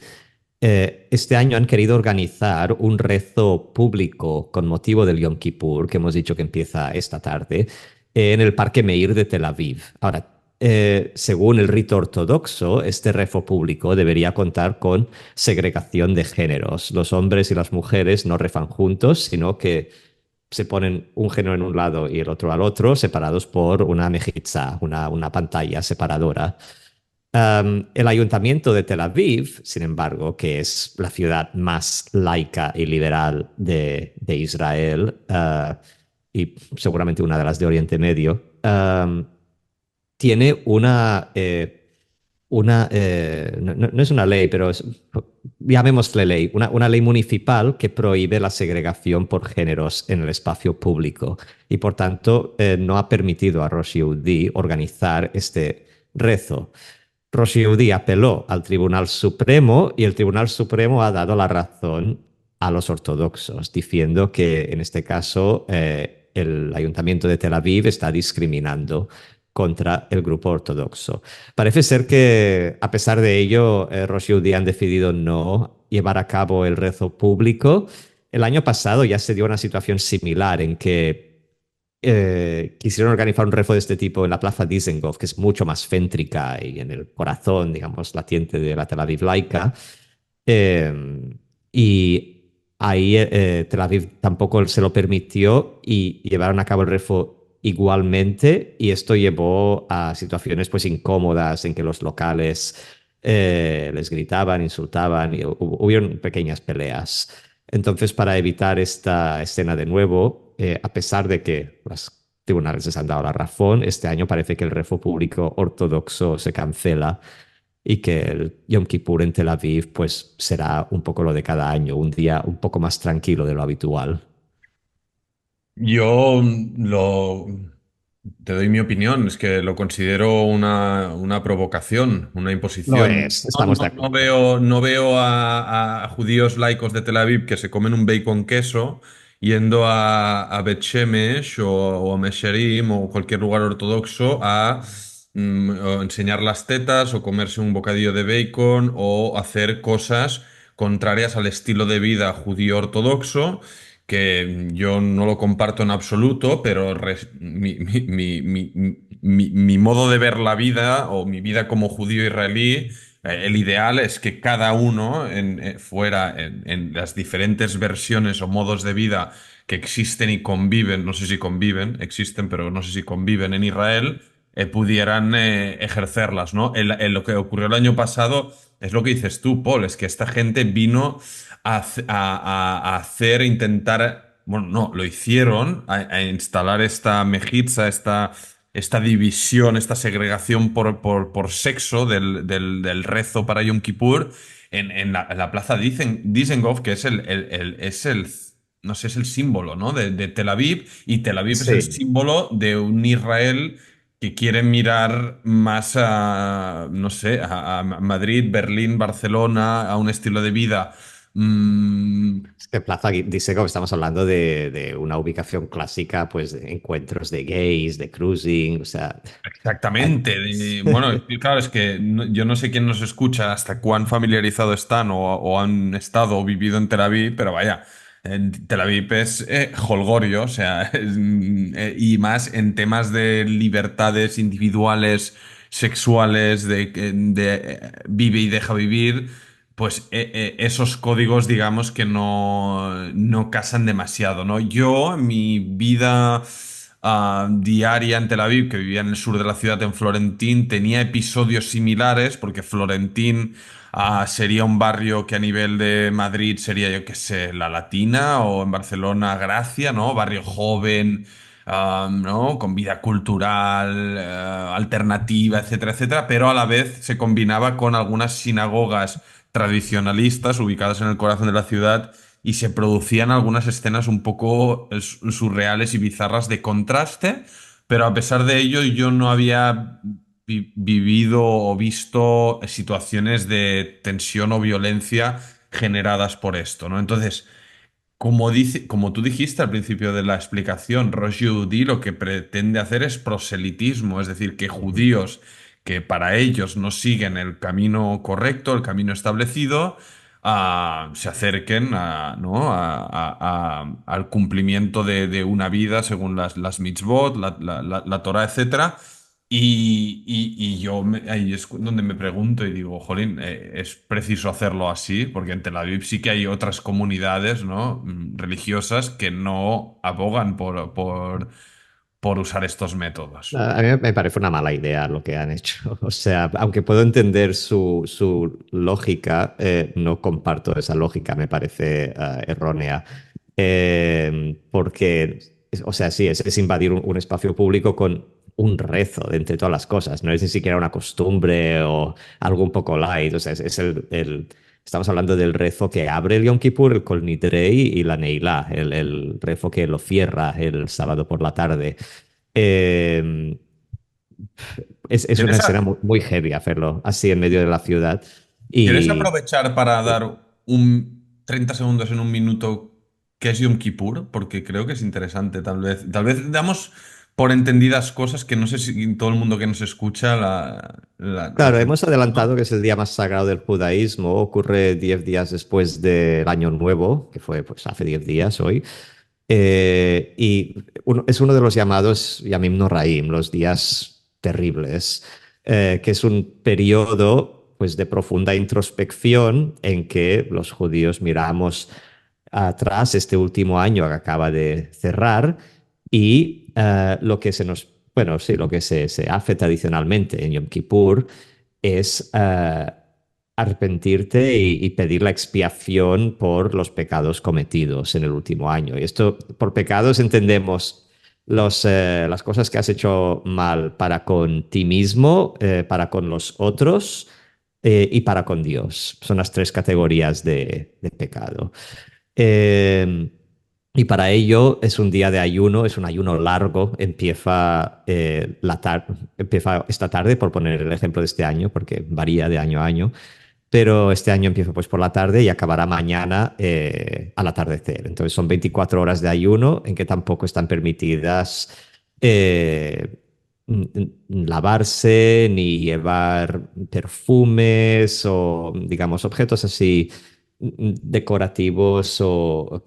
Este año han querido organizar un rezo público con motivo del Yom Kippur, que hemos dicho que empieza esta tarde, en el Parque Meir de Tel Aviv. Ahora, según el rito ortodoxo, este rezo público debería contar con segregación de géneros. Los hombres y las mujeres no rezan juntos, sino que se ponen un género en un lado y el otro al otro, separados por una mejitza, una pantalla separadora. El ayuntamiento de Tel Aviv, sin embargo, que es la ciudad más laica y liberal de Israel, y seguramente una de las de Oriente Medio, tiene no es una ley, pero llamémosle ley, una ley municipal que prohíbe la segregación por géneros en el espacio público y por tanto no ha permitido a Rosh Yehudi organizar este rezo. Rosh Yehudi apeló al Tribunal Supremo y el Tribunal Supremo ha dado la razón a los ortodoxos, diciendo que en este caso el Ayuntamiento de Tel Aviv está discriminando contra el grupo ortodoxo. Parece ser que, a pesar de ello, Rosh Yehudi han decidido no llevar a cabo el rezo público. El año pasado ya se dio una situación similar en que quisieron organizar un rezo de este tipo en la plaza Dizengoff, que es mucho más céntrica y en el corazón, digamos, latiente de la Tel Aviv laica. Y ahí Tel Aviv tampoco se lo permitió y llevaron a cabo el rezo igualmente y esto llevó a situaciones pues incómodas en que los locales les gritaban, insultaban y hubieron pequeñas peleas. Entonces, para evitar esta escena de nuevo, a pesar de que los tribunales les han dado la razón, este año parece que el rezo público ortodoxo se cancela y que el Yom Kippur en Tel Aviv pues será un poco lo de cada año, un día un poco más tranquilo de lo habitual. Yo lo, te doy mi opinión, es que lo considero una provocación, una Lo imposición. es, estamos de No acuerdo. veo, no veo a judíos laicos de Tel Aviv que se comen un bacon queso yendo a Bet Shemesh o a Mesherim o cualquier lugar ortodoxo a o enseñar las tetas o comerse un bocadillo de bacon o hacer cosas contrarias al estilo de vida judío ortodoxo que yo no lo comparto en absoluto, pero mi modo de ver la vida o mi vida como judío israelí, el ideal es que cada uno fuera en las diferentes versiones o modos de vida que existen y conviven, no sé si conviven, existen, pero no sé si conviven en Israel, pudieran ejercerlas, ¿no? Lo que ocurrió el año pasado es lo que dices tú, Paul, es que esta gente vino a hacer, intentar, bueno, no, lo hicieron, a instalar esta mejitza, esta división, esta segregación por sexo del rezo para Yom Kippur en la plaza Dizengoff, que es no sé, es el símbolo, ¿no? de Tel Aviv, y Tel Aviv es el Sí, símbolo de un Israel que quiere mirar más a, no sé, a Madrid, Berlín, Barcelona, a un estilo de vida. mm, es que Plaza Disego estamos hablando de una ubicación clásica, pues de encuentros de gays, de cruising, o sea, Exactamente. Bueno, es que, claro, es que yo no sé quién nos escucha, hasta cuán familiarizado están o han estado o vivido en Tel Aviv, pero vaya, Tel Aviv es jolgorio, o sea, y más en temas de libertades individuales, sexuales, de vive y deja vivir, pues esos códigos, digamos que no casan demasiado, ¿no? Yo, mi vida diaria en Tel Aviv, que vivía en el sur de la ciudad, en Florentín, tenía episodios similares, porque Florentín sería un barrio que a nivel de Madrid sería, yo qué sé, La Latina, o en Barcelona Gracia, ¿no? Barrio joven, ¿no? Con vida cultural, alternativa, etcétera, etcétera, pero a la vez se combinaba con algunas sinagogas tradicionalistas ubicadas en el corazón de la ciudad y se producían algunas escenas un poco surreales y bizarras de contraste, pero a pesar de ello yo no había vivido o visto situaciones de tensión o violencia generadas por esto, ¿no? Entonces, como tú dijiste al principio de la explicación, Rosh Yehudi lo que pretende hacer es proselitismo, es decir, que judíos que para ellos no siguen el camino correcto, el camino establecido, se acerquen ¿no? al cumplimiento de una vida según las mitzvot, la Torah, etcétera. Y yo ahí es donde me pregunto y digo, jolín, es preciso hacerlo así, porque en Tel Aviv sí que hay otras comunidades, ¿no? Religiosas que no abogan por usar estos métodos. A mí me parece una mala idea lo que han hecho. O sea, aunque puedo entender su lógica, no comparto esa lógica, me parece errónea. Porque, o sea, sí, es invadir un espacio público con un rezo de entre todas las cosas. No es ni siquiera una costumbre o algo un poco light. O sea, es estamos hablando del rezo que abre el Yom Kippur, el Kol Nidrei y la Neilá, el rezo que lo cierra el sábado por la tarde. Eh, es una ¿Quieres, escena muy heavy hacerlo así en medio de la ciudad. quieres Y aprovechar para dar un 30 segundos en un minuto qué es Yom Kippur? Porque creo que es interesante, tal vez damos por entendidas cosas que no sé si todo el mundo que nos escucha claro, las hemos entiende, adelantado ¿no? que es el día más sagrado del judaísmo. Ocurre 10 días después del Año Nuevo, que fue pues hace 10 días hoy. Es uno de los llamados Yamim Noraim, los días terribles, que es un periodo pues, de profunda introspección en que los judíos miramos atrás este último año que acaba de cerrar y lo que se nos, bueno, sí, lo que se hace tradicionalmente en Yom Kippur es arrepentirte y pedir la expiación por los pecados cometidos en el último año. Y esto, por pecados entendemos las cosas que has hecho mal para con ti mismo, para con los otros y para con Dios. Son las tres categorías de pecado. Eh, y para ello es un día de ayuno, es un ayuno largo, empieza esta tarde, por poner el ejemplo de este año, porque varía de año a año, pero este año empieza pues por la tarde y acabará mañana al atardecer. Entonces son 24 horas de ayuno en que tampoco están permitidas lavarse ni llevar perfumes o, digamos, objetos así decorativos o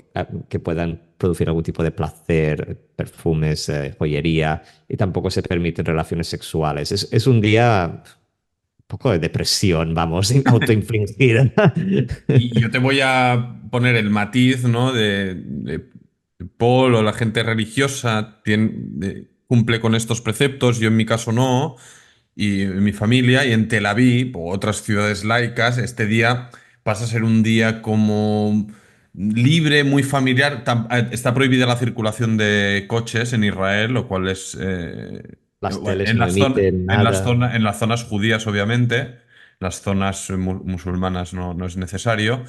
que puedan producir algún tipo de placer, perfumes, joyería, y tampoco se permiten relaciones sexuales. Es un día un poco de depresión, vamos, autoinfligida. Y yo te voy a poner el matiz, ¿no? De Paul o la gente religiosa cumple con estos preceptos, yo en mi caso no, y en mi familia, y en Tel Aviv o otras ciudades laicas, este día pasa a ser un día como libre, muy familiar. Está prohibida la circulación de coches en Israel, lo cual es Las bueno, teles no emiten nada. en las zonas judías, obviamente. Las zonas musulmanas no es necesario.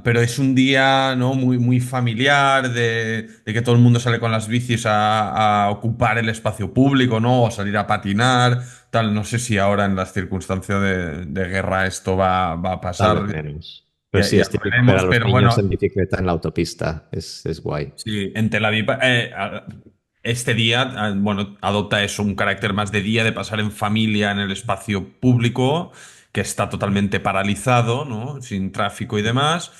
Pero es un día, ¿no? Muy familiar, de que todo el mundo sale con las bicis a ocupar el espacio público, ¿no? O a salir a patinar, tal. No sé si ahora en las circunstancias de guerra esto va a Tal vez pasar. menos. Pero Ya, sí, ya es lo típico ver a veremos, los pero niños bueno. en bicicleta en la autopista. Es guay. Sí, en Tel Aviv, este día, bueno, adopta eso, un carácter más de día, de pasar en familia en el espacio público, que está totalmente paralizado, ¿no? Sin tráfico y demás.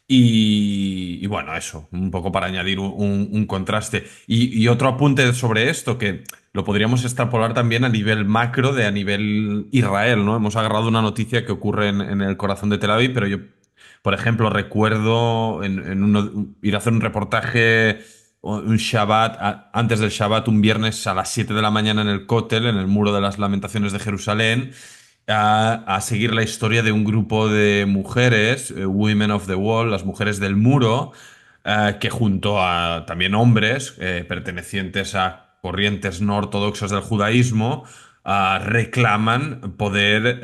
Y bueno, eso, un poco para añadir un contraste. Y otro apunte sobre esto, que lo podríamos extrapolar también a nivel macro, a nivel Israel, ¿no? Hemos agarrado una noticia que ocurre en el corazón de Tel Aviv, pero yo por ejemplo, recuerdo ir a hacer un reportaje un Shabbat, antes del Shabbat, un viernes a las 7 de la mañana en el Kotel, en el Muro de las Lamentaciones de Jerusalén, a seguir la historia de un grupo de mujeres, Women of the Wall, las mujeres del muro, que junto a también hombres pertenecientes a corrientes no ortodoxas del judaísmo, reclaman poder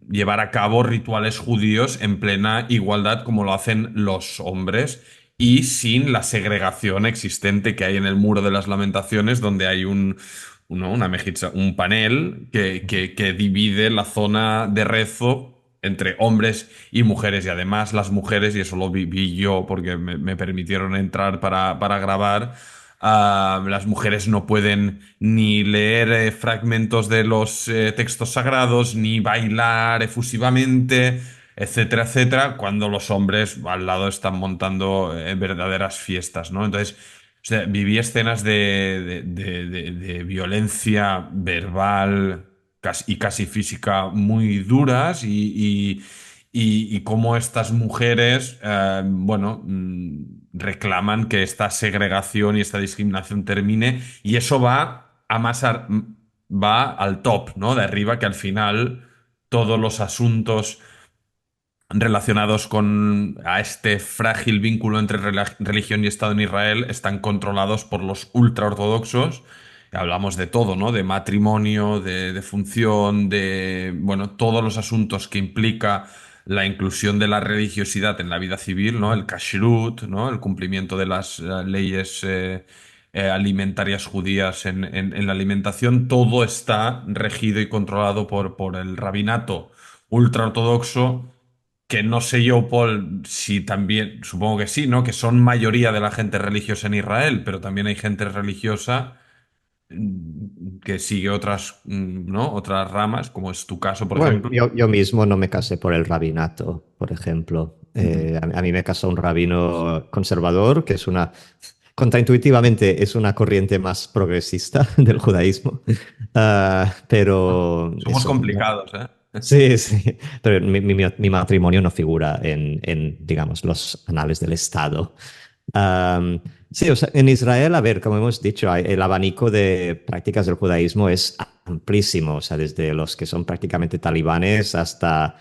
llevar a cabo rituales judíos en plena igualdad como lo hacen los hombres y sin la segregación existente que hay en el Muro de las Lamentaciones, donde hay una mejitza, un panel que divide la zona de rezo entre hombres y mujeres. Y además las mujeres, y eso lo vi yo porque me permitieron entrar para grabar, Las mujeres no pueden ni leer fragmentos de los textos sagrados, ni bailar efusivamente, etcétera, etcétera, cuando los hombres al lado están montando verdaderas fiestas, ¿no? Entonces, o sea, viví escenas de violencia verbal y casi física muy duras y cómo estas mujeres, bueno, reclaman que esta segregación y esta discriminación termine y eso va a más, va al top, ¿no? De arriba, que al final todos los asuntos relacionados con a este frágil vínculo entre religión y Estado en Israel están controlados por los ultraortodoxos. Hablamos de todo, ¿no? De matrimonio, de función, de, bueno, todos los asuntos que implica la inclusión de la religiosidad en la vida civil, ¿no? El kashrut, ¿no? El cumplimiento de las leyes alimentarias judías en la alimentación, todo está regido y controlado por el rabinato ultraortodoxo que no sé yo, Paul, si también, supongo que sí, ¿no? Que son mayoría de la gente religiosa en Israel, pero también hay gente religiosa que sigue otras, ¿no? Otras ramas, como es tu caso, por Bueno, ejemplo. yo mismo no me casé por el rabinato, por ejemplo. Ujú. A mí me casó un rabino conservador, que es una, contraintuitivamente, es una corriente más progresista del judaísmo. Pero Somos eso, complicados, ¿eh? sí, sí, pero mi matrimonio no figura digamos, los anales del Estado. Sí, o sea, en Israel, a ver, como hemos dicho, el abanico de prácticas del judaísmo es amplísimo, o sea, desde los que son prácticamente talibanes hasta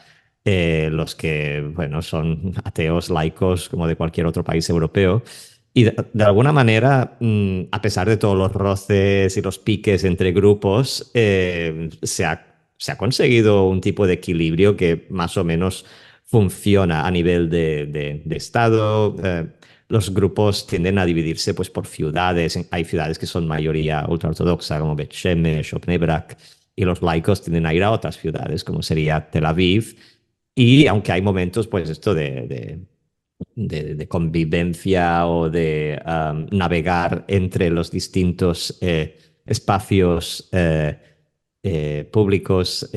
los que, bueno, son ateos, laicos, como de cualquier otro país europeo. Y de alguna manera, a pesar de todos los roces y los piques entre grupos, se ha conseguido un tipo de equilibrio que más o menos funciona a nivel de Estado. Los grupos tienden a dividirse pues, por ciudades. Hay ciudades que son mayoría ultraortodoxa, como Bet Shemesh o Bnei Brak, y los laicos tienden a ir a otras ciudades, como sería Tel Aviv. Y aunque hay momentos, pues esto de convivencia o de navegar entre los distintos espacios públicos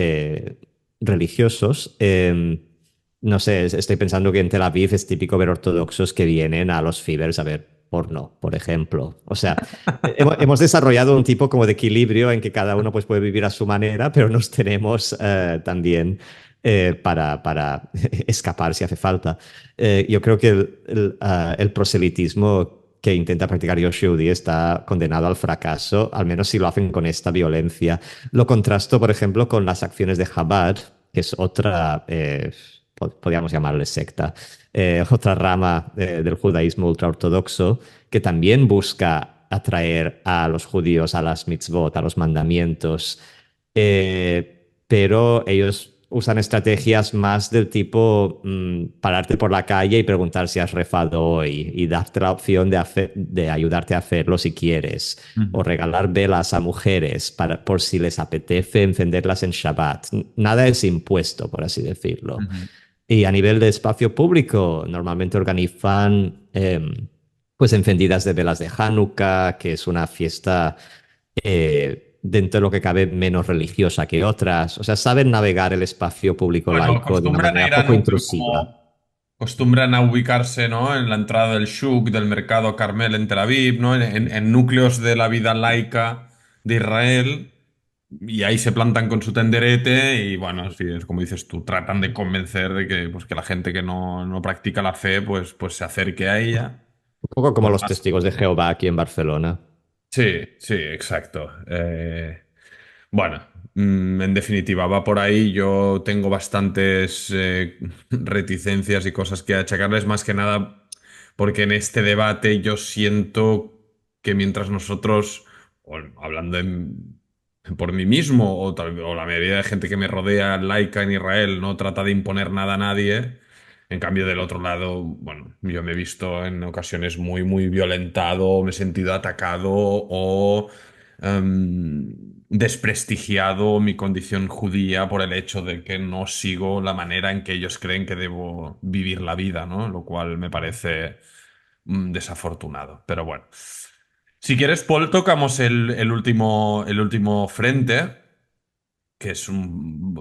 religiosos. No sé, estoy pensando que en Tel Aviv es típico ver ortodoxos que vienen a los fibers a ver porno, por ejemplo. O sea, hemos desarrollado un tipo como de equilibrio en que cada uno pues, puede vivir a su manera, pero nos tenemos para escapar si hace falta. Yo creo que el proselitismo que intenta practicar Yoshi Udi está condenado al fracaso, al menos si lo hacen con esta violencia. Lo contrasto, por ejemplo, con las acciones de Chabad, que es otra, podríamos llamarle secta, otra rama del judaísmo ultraortodoxo, que también busca atraer a los judíos a las mitzvot, a los mandamientos, pero ellos usan estrategias más del tipo pararte por la calle y preguntar si has rezado hoy y darte la opción de ayudarte a hacerlo si quieres, o Ujú. regalar velas a mujeres por si les apetece encenderlas en Shabbat. Nada es impuesto, por así decirlo. Ujú. Y a nivel de espacio público, normalmente organizan pues encendidas de velas de Hanukkah, que es una fiesta dentro de lo que cabe menos religiosa que otras. O sea, saben navegar el espacio público Bueno, laico de una acostumbran a manera ir a poco intrusiva. como acostumbran a ubicarse, ¿no? En la entrada del Shuk, del mercado Carmel en Tel Aviv, ¿no? En núcleos de la vida laica de Israel. Y ahí se plantan con su tenderete y bueno, sí, es como dices tú, tratan de convencer de que, pues, que la gente que no practica la fe, pues se acerque a ella. Un poco como Por los más. testigos de Jehová aquí en Barcelona. Sí, sí, exacto. Bueno, en definitiva, va por ahí. Yo tengo bastantes reticencias y cosas que achacarles, más que nada porque en este debate yo siento que mientras nosotros, o hablando por mí mismo, o la mayoría de gente que me rodea, laica en Israel, no trata de imponer nada a nadie. En cambio, del otro lado, bueno, yo me he visto en ocasiones muy, muy violentado, me he sentido atacado o desprestigiado mi condición judía por el hecho de que no sigo la manera en que ellos creen que debo vivir la vida, ¿no? Lo cual me parece desafortunado. Pero bueno, Si quieres, Paul, tocamos el último frente, que es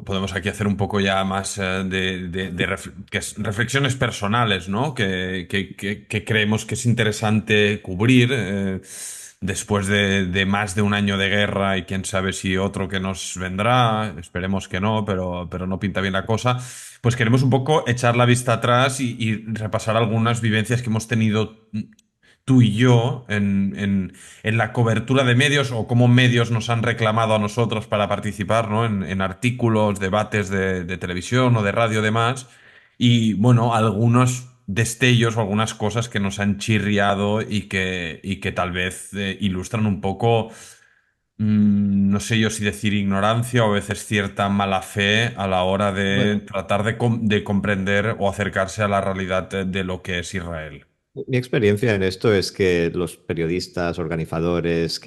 podemos aquí hacer un poco ya más que es reflexiones personales, ¿no? Que creemos que es interesante cubrir después de más de un año de guerra y quién sabe si otro que nos vendrá, esperemos que no, pero no pinta bien la cosa. Pues queremos un poco echar la vista atrás y repasar algunas vivencias que hemos tenido tú y yo en la cobertura de medios o cómo medios nos han reclamado a nosotros para participar, ¿no? En artículos, debates de televisión o de radio, demás. Y bueno, algunos destellos o algunas cosas que nos han chirriado y que tal vez ilustran un poco, no sé yo si decir ignorancia o a veces cierta mala fe a la hora de Bueno, tratar de comprender o acercarse a la realidad de lo que es Israel. mi experiencia en esto es que los periodistas, organizadores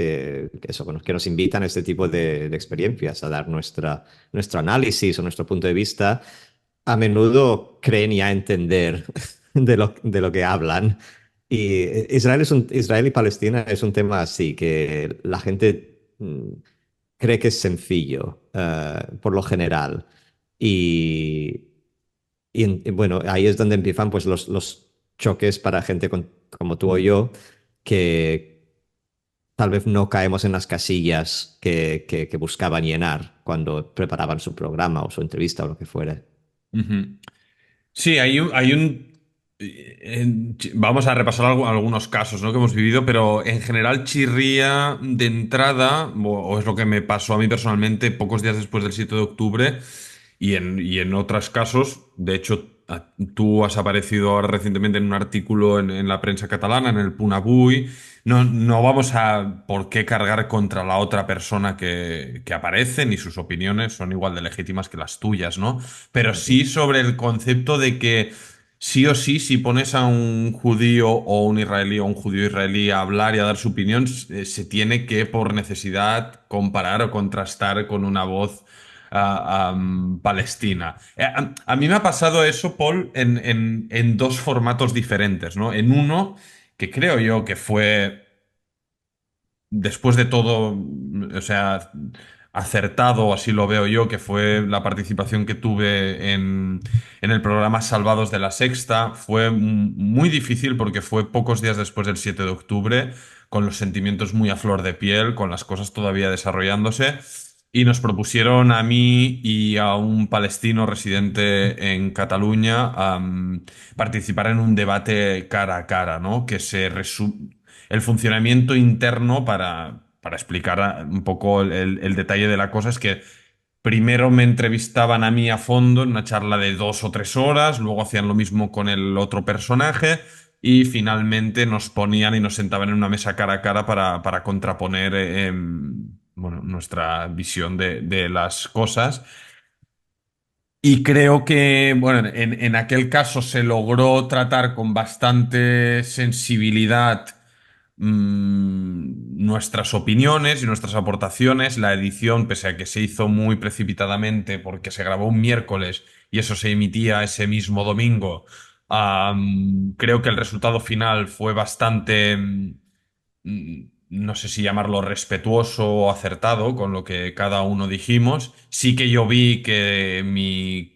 bueno, que nos invitan a este tipo de experiencias, a dar nuestro análisis o nuestro punto de vista, a menudo creen ya entender de lo que hablan. Y Israel y Palestina es un tema así, que la gente cree que es sencillo, por lo general. Y, bueno, ahí es donde empiezan pues los choques para gente como tú o yo, que tal vez no caemos en las casillas que buscaban llenar cuando preparaban su programa o su entrevista o lo que fuera. Ujú. Sí, vamos a repasar algunos casos, ¿no? Que hemos vivido, pero en general chirría de entrada, o es lo que me pasó a mí personalmente pocos días después del 7 de octubre, y en otros casos, de hecho, tú has aparecido ahora recientemente en un artículo en la prensa catalana, en el Punt Avui. No, no vamos a por qué cargar contra la otra persona que aparece, ni sus opiniones son igual de legítimas que las tuyas, ¿no? Pero Ujú. sí sobre el concepto de que sí o sí, si pones a un judío o un israelí o un judío israelí a hablar y a dar su opinión, se tiene que, por necesidad, comparar o contrastar con una voz palestina. A mí me ha pasado eso, Paul, en dos formatos diferentes, ¿no? En uno, que creo yo que fue después de todo, o sea, acertado, así lo veo yo, que fue la participación que tuve en el programa Salvados de la Sexta. Fue muy difícil porque fue pocos días después del 7 de octubre, con los sentimientos muy a flor de piel, con las cosas todavía desarrollándose. Y nos propusieron a mí y a un palestino residente en Cataluña participar en un debate cara a cara, ¿no? Que se el funcionamiento interno para explicar un poco el detalle de la cosa es que primero me entrevistaban a mí a fondo en una charla de 2 o 3 horas, luego hacían lo mismo con el otro personaje y finalmente nos ponían y nos sentaban en una mesa cara a cara para contraponer bueno, nuestra visión de las cosas. Y creo que, bueno, en aquel caso se logró tratar con bastante sensibilidad nuestras opiniones y nuestras aportaciones. La edición, pese a que se hizo muy precipitadamente porque se grabó un miércoles y eso se emitía ese mismo domingo, creo que el resultado final fue bastante, no sé si llamarlo respetuoso o acertado con lo que cada uno dijimos. Sí que yo vi que mi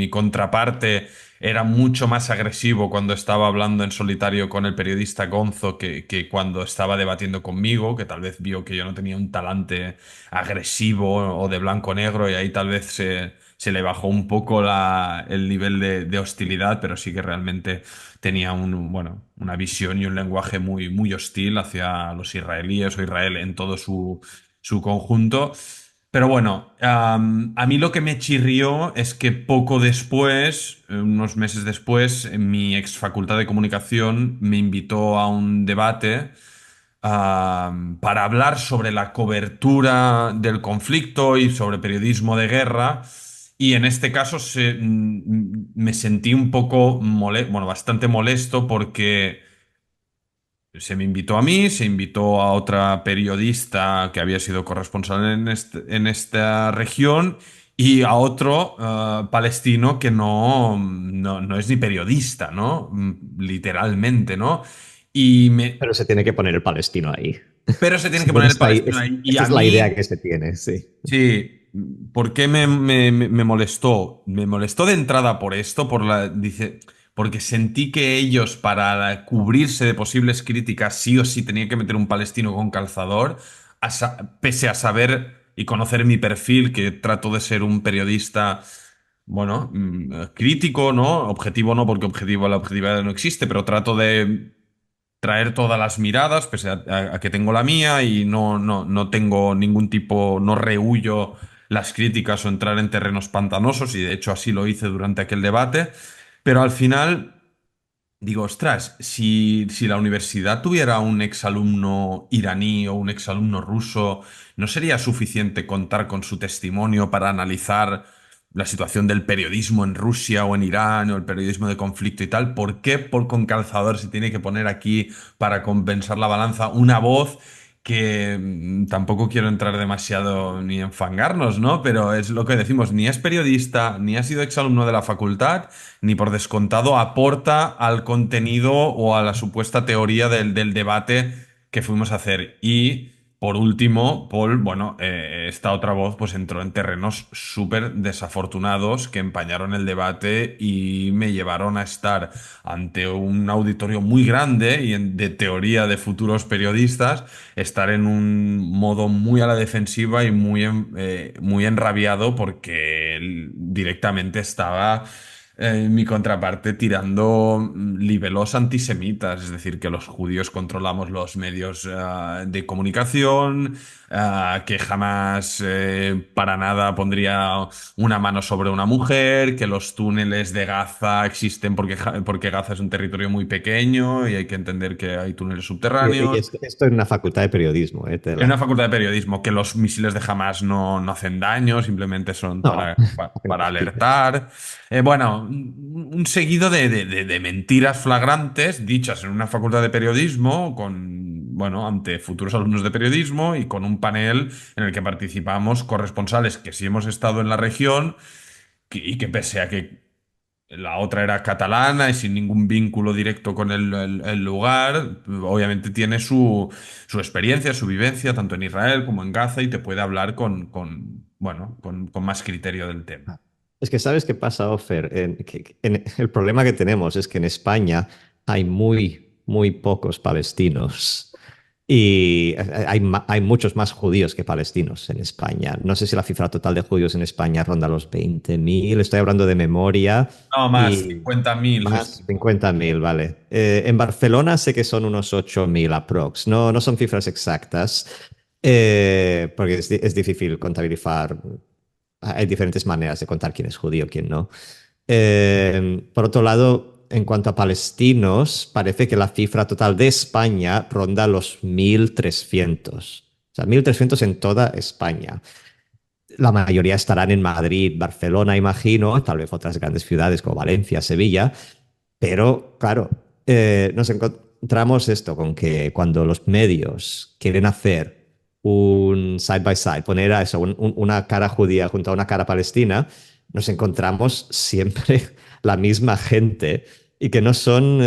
contraparte era mucho más agresivo cuando estaba hablando en solitario con el periodista Gonzo que cuando estaba debatiendo conmigo, que tal vez vio que yo no tenía un talante agresivo o de blanco-negro y ahí tal vez se le bajó un poco el nivel de hostilidad, pero sí que realmente tenía bueno, una visión y un lenguaje muy, muy hostil hacia los israelíes o Israel en todo su conjunto. Pero bueno, a mí lo que me chirrió es que poco después, unos meses después, mi ex facultad de comunicación me invitó a un debate para hablar sobre la cobertura del conflicto y sobre periodismo de guerra. Y en este caso me sentí un poco bueno, bastante molesto porque se me invitó a mí, se invitó a otra periodista que había sido corresponsal en esta región y a otro palestino que no es ni periodista, ¿no? Literalmente, ¿no? Y me, Pero se tiene que poner el palestino ahí. pero se tiene que Según poner el está ahí, palestino ahí. Y esta a es la idea mí, que se tiene, sí. sí, ¿por qué me molestó? Me molestó de entrada por esto, porque sentí que ellos, para cubrirse de posibles críticas, sí o sí tenían que meter un palestino con calzador, pese a saber y conocer mi perfil, que trato de ser un periodista, bueno, crítico, ¿no? Objetivo no, porque la objetividad no existe, pero trato de traer todas las miradas, pese a que tengo la mía y no tengo ningún tipo, no rehuyo las críticas o entrar en terrenos pantanosos, y de hecho así lo hice durante aquel debate, pero al final digo, ostras, si la universidad tuviera un exalumno iraní o un exalumno ruso, ¿no sería suficiente contar con su testimonio para analizar la situación del periodismo en Rusia o en Irán o el periodismo de conflicto y tal? ¿Por qué con calzador se tiene que poner aquí para compensar la balanza una voz que tampoco quiero entrar demasiado ni enfangarnos, ¿no? Pero es lo que decimos, ni es periodista, ni ha sido exalumno de la facultad, ni por descontado aporta al contenido o a la supuesta teoría del debate que fuimos a hacer? Y por último, Paul, bueno, esta otra voz pues entró en terrenos súper desafortunados que empañaron el debate y me llevaron a estar ante un auditorio muy grande y de teoría de futuros periodistas, estar en un modo muy a la defensiva y muy enrabiado porque él directamente estaba mi contraparte tirando libelos antisemitas, es decir, que los judíos controlamos los medios de comunicación, que jamás para nada pondría una mano sobre una mujer, que los túneles de Gaza existen porque Gaza es un territorio muy pequeño y hay que entender que hay túneles Y subterráneos. esto en una facultad de periodismo, En una Tela. facultad de periodismo, que los misiles de Hamas no hacen daño, simplemente son No, hacen para cosquillas. alertar. Bueno, un seguido de mentiras flagrantes dichas en una facultad de periodismo, bueno, ante futuros alumnos de periodismo y con un panel en el que participamos corresponsales que sí hemos estado en la región y que pese a que la otra era catalana y sin ningún vínculo directo con el lugar. Obviamente tiene su experiencia, su vivencia, tanto en Israel como en Gaza, y te puede hablar bueno, con más criterio del tema. Es que sabes qué pasa, Ofer. El problema que tenemos es que en España hay muy pocos palestinos y hay muchos más judíos que palestinos en España. No sé si la cifra total de judíos en España ronda los 20.000. Estoy hablando de memoria No, más, y 50.000 se más estima. 50.000, vale. En Barcelona sé que son unos 8.000 aprox. No son cifras exactas porque es difícil contabilizar. Hay diferentes maneras de contar quién es judío, quién no. Por otro lado, en cuanto a palestinos, parece que la cifra total de España ronda los 1.300. O sea, 1.300 en toda España. La mayoría estarán en Madrid, Barcelona, imagino, tal vez otras grandes ciudades como Valencia, Sevilla, pero claro, nos encontramos esto con que cuando los medios quieren hacer un side by side, poner a eso, una cara judía junto a una cara palestina, nos encontramos siempre la misma gente y que no son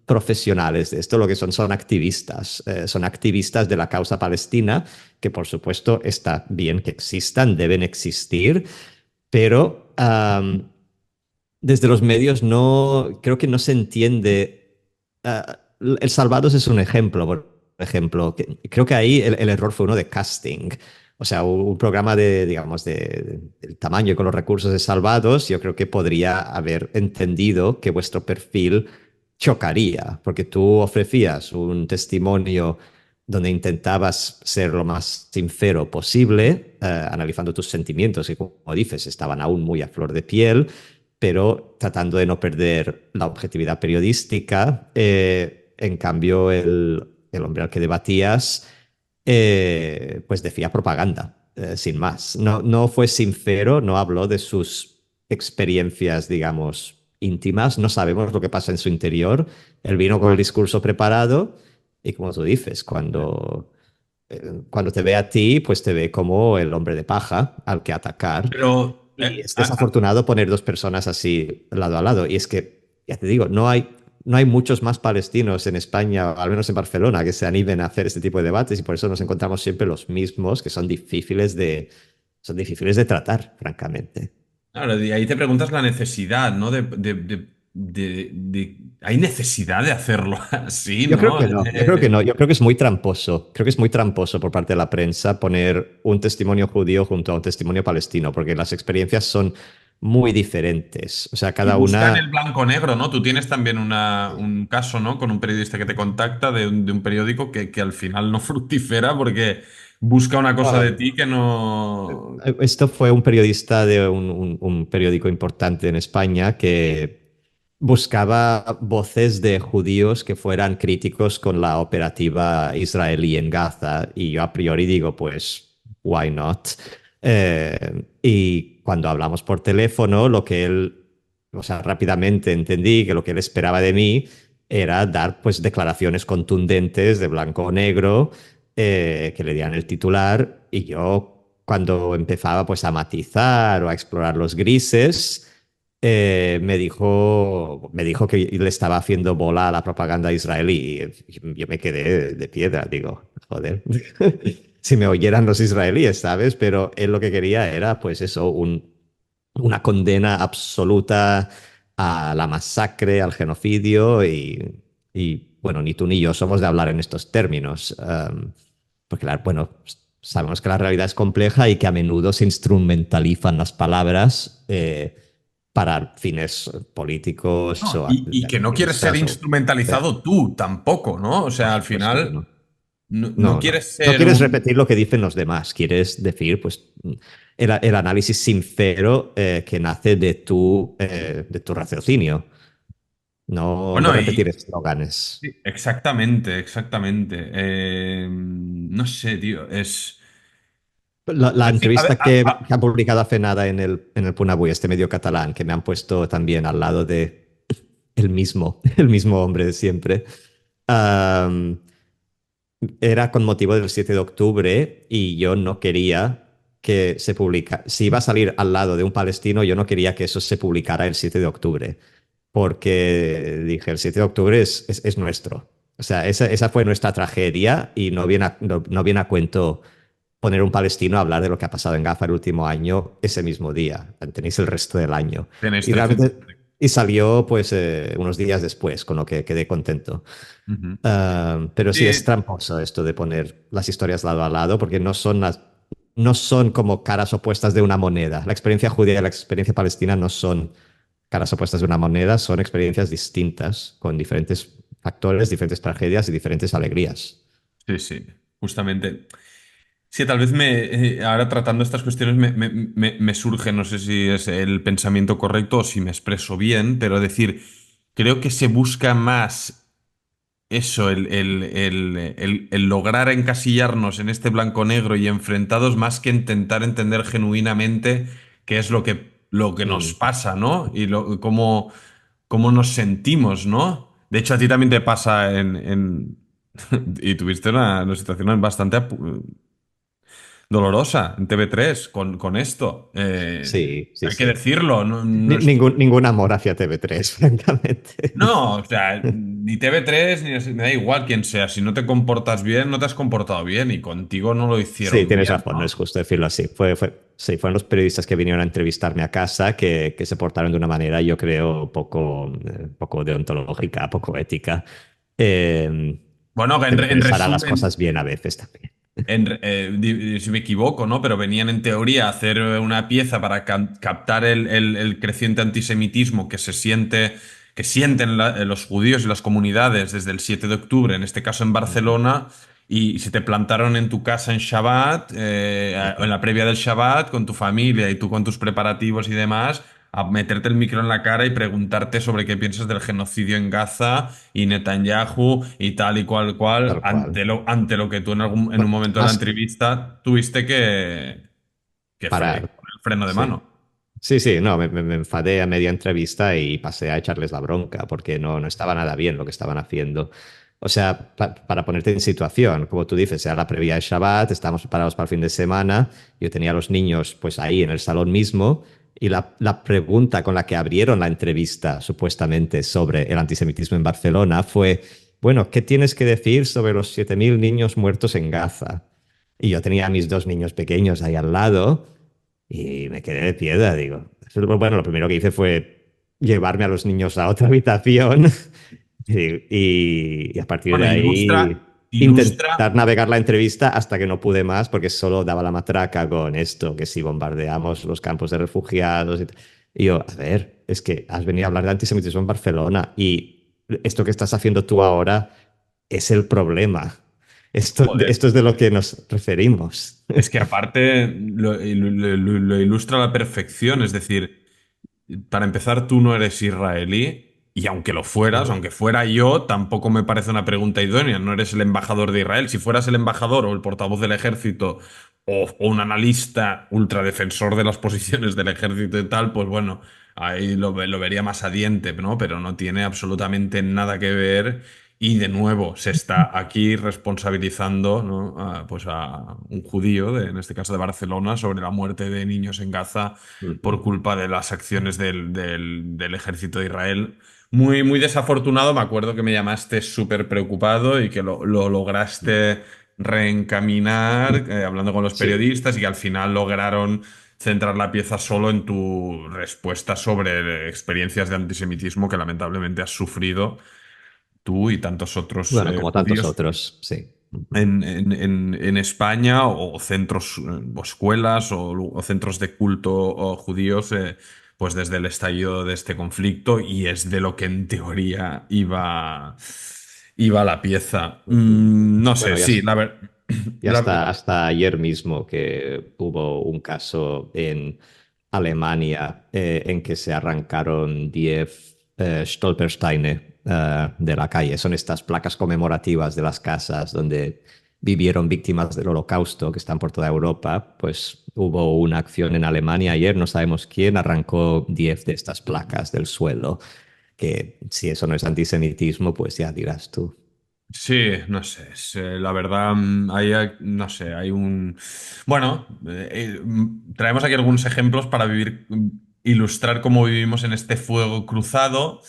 profesionales de esto, lo que son son activistas de la causa palestina, que por supuesto está bien que existan, deben existir, pero desde los medios creo que no se entiende. El Salvados es un ejemplo, por ejemplo. Creo que ahí el error fue uno de casting. O sea, un programa digamos, del tamaño y con los recursos de Salvados, yo creo que podría haber entendido que vuestro perfil chocaría, porque tú ofrecías un testimonio donde intentabas ser lo más sincero posible, analizando tus sentimientos, que como dices, estaban aún muy a flor de piel, pero tratando de no perder la objetividad periodística. En cambio, el hombre al que debatías, pues decía propaganda, sin más. No fue sincero, no habló de sus experiencias, digamos, íntimas, no sabemos lo que pasa en su interior. Él vino con el discurso preparado y como tú dices, cuando te ve a ti, pues te ve como el hombre de paja al que atacar. Pero Y es desafortunado poner dos personas así lado a lado. Y es que, ya te digo, no hay. no hay muchos más palestinos en España, al menos en Barcelona, que se animen a hacer este tipo de debates y por eso nos encontramos siempre los mismos, que son difíciles de tratar, francamente. Claro, y ahí te preguntas la necesidad, ¿no? ¿Hay necesidad de hacerlo así, Yo creo no? que no, yo creo que no, yo creo que es muy tramposo, creo que es muy tramposo por parte de la prensa poner un testimonio judío junto a un testimonio palestino, porque las experiencias son muy diferentes. O sea, Y cada buscan el una... blanco-negro, ¿no? Tú tienes también un caso, ¿no? Con un periodista que te contacta de un periódico que al final no fructifera porque busca una cosa de ti que no... Esto fue un periodista de un periódico importante en España que buscaba voces de judíos que fueran críticos con la operativa israelí en Gaza. Y yo a priori digo, pues, why not? Y cuando hablamos por teléfono, o sea, rápidamente entendí que lo que él esperaba de mí era dar, pues, declaraciones contundentes de blanco o negro, que le dieran el titular. Y yo, cuando empezaba, pues, a matizar o a explorar los grises, me dijo que le estaba haciendo bola a la propaganda israelí. Y yo me quedé de piedra, digo, joder, si me oyeran los israelíes, ¿sabes? Pero él lo que quería era, pues eso, una condena absoluta a la masacre, al genocidio bueno, ni tú ni yo somos de hablar en estos términos. Porque, bueno, sabemos que la realidad es compleja y que a menudo se instrumentalizan las palabras para fines políticos No, o y que no quieres ser activistas. instrumentalizado tú tampoco, ¿no? O Por sea, al supuesto que final no. no No, no. quieres No ser quieres un... repetir lo que dicen los demás, quieres decir, pues, el análisis sincero que nace de tu raciocinio, no Bueno, repetir eslóganes. sí, exactamente, exactamente. No sé, tío, es... La es decir, a ver, entrevista que han publicado hace nada en el Punt Avui, este medio catalán, que me han puesto también al lado de el mismo hombre de siempre, am, era con motivo del 7 de octubre y yo no quería que se publicara. Si iba a salir al lado de un palestino, yo no quería que eso se publicara el 7 de octubre, porque dije, el 7 de octubre es nuestro. O sea, esa fue nuestra tragedia y no viene a cuento poner un palestino a hablar de lo que ha pasado en Gaza el último año ese mismo día. Tenéis el resto del año. tenéis Y 13... realmente, y salió pues unos días después, con lo que quedé contento. Ujú. Pero sí es Sí, tramposo esto de poner las historias lado a lado, porque no son como caras opuestas de una moneda. La experiencia judía y la experiencia palestina no son caras opuestas de una moneda, son experiencias distintas, con diferentes factores, diferentes tragedias y diferentes alegrías. sí, sí, justamente. Sí, tal vez ahora tratando estas cuestiones me surge, no sé si es el pensamiento correcto o si me expreso bien, pero decir, creo que se busca más eso, el lograr encasillarnos en este blanco-negro y enfrentados más que intentar entender genuinamente qué es lo que nos Mm, pasa, ¿no? Y cómo nos sentimos, ¿no? De hecho, a ti también te pasa y tuviste una situación bastante dolorosa en TV3 con esto. sí, sí, Hay que sí. decirlo. No, no, Ningún amor hacia TV3, francamente. no, o sea, ni TV3 me da igual quién sea. Si no te comportas bien, no te has comportado bien y contigo no lo Sí, hicieron tienes bien, razón, no es ¿no? justo decirlo así. Sí, fueron los periodistas que vinieron a entrevistarme a casa que se portaron de una manera, yo creo, poco deontológica, poco ética. Eh, Bueno, pero en les hará las resumen, cosas bien a veces también. si me equivoco, ¿no? Pero venían en teoría a hacer una pieza para captar el creciente antisemitismo que sienten los judíos y las comunidades desde el 7 de octubre, en este caso en Ujú. Barcelona, y se te plantaron en tu casa en Shabbat, en la previa del Shabbat, con tu familia y tú con tus preparativos y demás, a meterte el micro en la cara y preguntarte sobre qué piensas del genocidio en Gaza y Netanyahu y tal y cual, Tal cual. ante lo que tú en un Bueno, momento de la más entrevista tuviste que parar. poner el freno de Sí. mano. Sí, sí, no, me enfadé a media entrevista y pasé a echarles la bronca porque no estaba nada bien lo que estaban haciendo. O sea, para ponerte en situación, como tú dices, era la previa de Shabbat, estábamos preparados para el fin de semana, yo tenía a los niños pues ahí en el salón mismo Y la pregunta con la que abrieron la entrevista, supuestamente, sobre el antisemitismo en Barcelona fue, bueno, ¿qué tienes que decir sobre los 7.000 niños muertos en Gaza? Y yo tenía a mis dos niños pequeños ahí al lado y me quedé de piedra, digo. Bueno, lo primero que hice fue llevarme a los niños a otra habitación y a partir Bueno, de ahí ilustra. intentar navegar la entrevista hasta que no pude más porque solo daba la matraca con esto, que si bombardeamos los campos de refugiados. Y yo, a ver, es que has venido a hablar de antisemitismo en Barcelona y esto que estás haciendo tú ahora es el problema. Joder. Esto es de lo que nos referimos. Es que aparte lo ilustra a la perfección, es decir, para empezar, tú no eres israelí y aunque lo fueras, Ujú. aunque fuera yo, tampoco me parece una pregunta idónea. No eres el embajador de Israel. Si fueras el embajador o el portavoz del ejército o un analista ultradefensor de las posiciones del ejército y tal, pues bueno, ahí lo vería más adiente, ¿no? Pero no tiene absolutamente nada que ver. Y de nuevo, se está aquí responsabilizando, ¿no? Pues a un judío, en este caso de Barcelona, sobre la muerte de niños en Gaza por Ujú. culpa de las acciones del ejército de Israel. Muy, muy desafortunado, me acuerdo que me llamaste súper preocupado y que lo lograste reencaminar, hablando con los Sí. periodistas y que al final lograron centrar la pieza solo en tu respuesta sobre experiencias de antisemitismo que lamentablemente has sufrido tú y tantos otros Bueno, como tantos judíos otros, sí. Ujú. en España o centros o escuelas o centros de culto o judíos pues desde el estallido de este conflicto y es de lo que en teoría iba la pieza. Ujú. No sé, Bueno, sí, y la- hasta ayer mismo que hubo un caso en Alemania en que se arrancaron 10 Stolpersteine de la calle. Son estas placas conmemorativas de las casas donde vivieron víctimas del Holocausto que están por toda Europa. Pues hubo una acción en Alemania ayer, no sabemos quién, arrancó 10 de estas placas del suelo, que si eso no es antisemitismo, pues ya dirás tú. Sí, no sé, la verdad, no sé, hay un... Bueno, traemos aquí algunos ejemplos para vivir, ilustrar cómo vivimos en este fuego cruzado.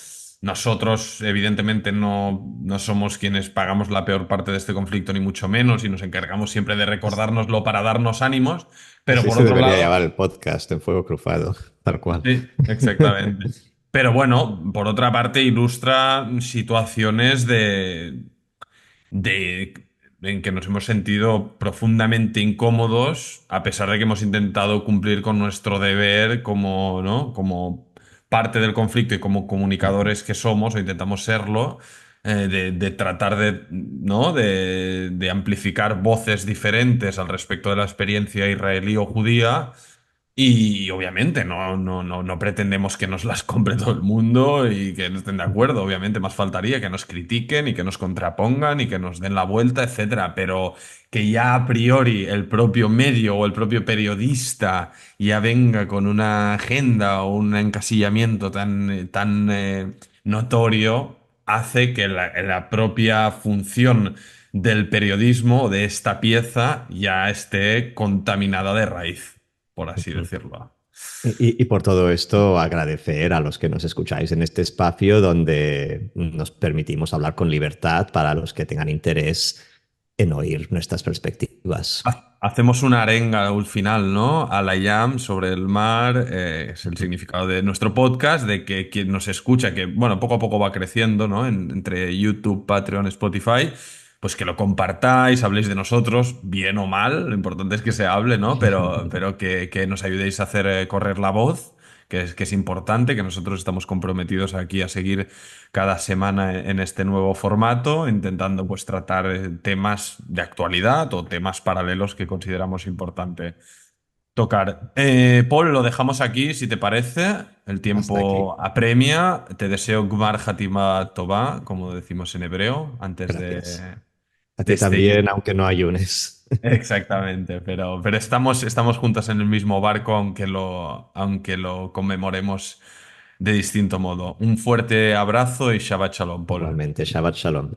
Nosotros, evidentemente, no somos quienes pagamos la peor parte de este conflicto, ni mucho menos, y nos encargamos siempre de recordárnoslo para darnos ánimos, pero Así por se otro debería lado... llamar el podcast en Fuego Cruzado, tal cual. Sí, exactamente. Pero bueno, por otra parte, ilustra situaciones de en que nos hemos sentido profundamente incómodos, a pesar de que hemos intentado cumplir con nuestro deber como, ¿no? Como parte del conflicto y como comunicadores que somos, o intentamos serlo, de tratar de, ¿no? De amplificar voces diferentes al respecto de la experiencia israelí o judía. Y obviamente no pretendemos que nos las compre todo el mundo y que no estén de acuerdo. Obviamente más faltaría que nos critiquen y que nos contrapongan y que nos den la vuelta, etcétera. Pero que ya a priori el propio medio o el propio periodista ya venga con una agenda o un encasillamiento tan notorio hace que la propia función del periodismo, de esta pieza, ya esté contaminada de raíz, por así Ujú. decirlo. Y por todo esto, agradecer a los que nos escucháis en este espacio donde nos permitimos hablar con libertad para los que tengan interés en oír nuestras perspectivas. Hacemos una arenga al final, ¿no? A la Yam sobre el mar, es el Ujú. significado de nuestro podcast, de que quien nos escucha, que bueno, poco a poco va creciendo, ¿no? Entre YouTube, Patreon, Spotify, pues que lo compartáis, habléis de nosotros, bien o mal, lo importante es que se hable, ¿no? Pero que nos ayudéis a hacer correr la voz, que es importante, que nosotros estamos comprometidos aquí a seguir cada semana en este nuevo formato, intentando pues tratar temas de actualidad o temas paralelos que consideramos importante tocar. Paul, lo dejamos aquí, si te parece. El Hasta tiempo aquí. apremia. Te deseo Gmar Hatima Tová, como decimos en hebreo, antes Gracias. A de ti este... también, aunque no ayunes. Exactamente, pero estamos juntos en el mismo barco, aunque lo conmemoremos de distinto modo. Un fuerte abrazo y Shabbat Shalom, Paul. Igualmente, Shabbat Shalom.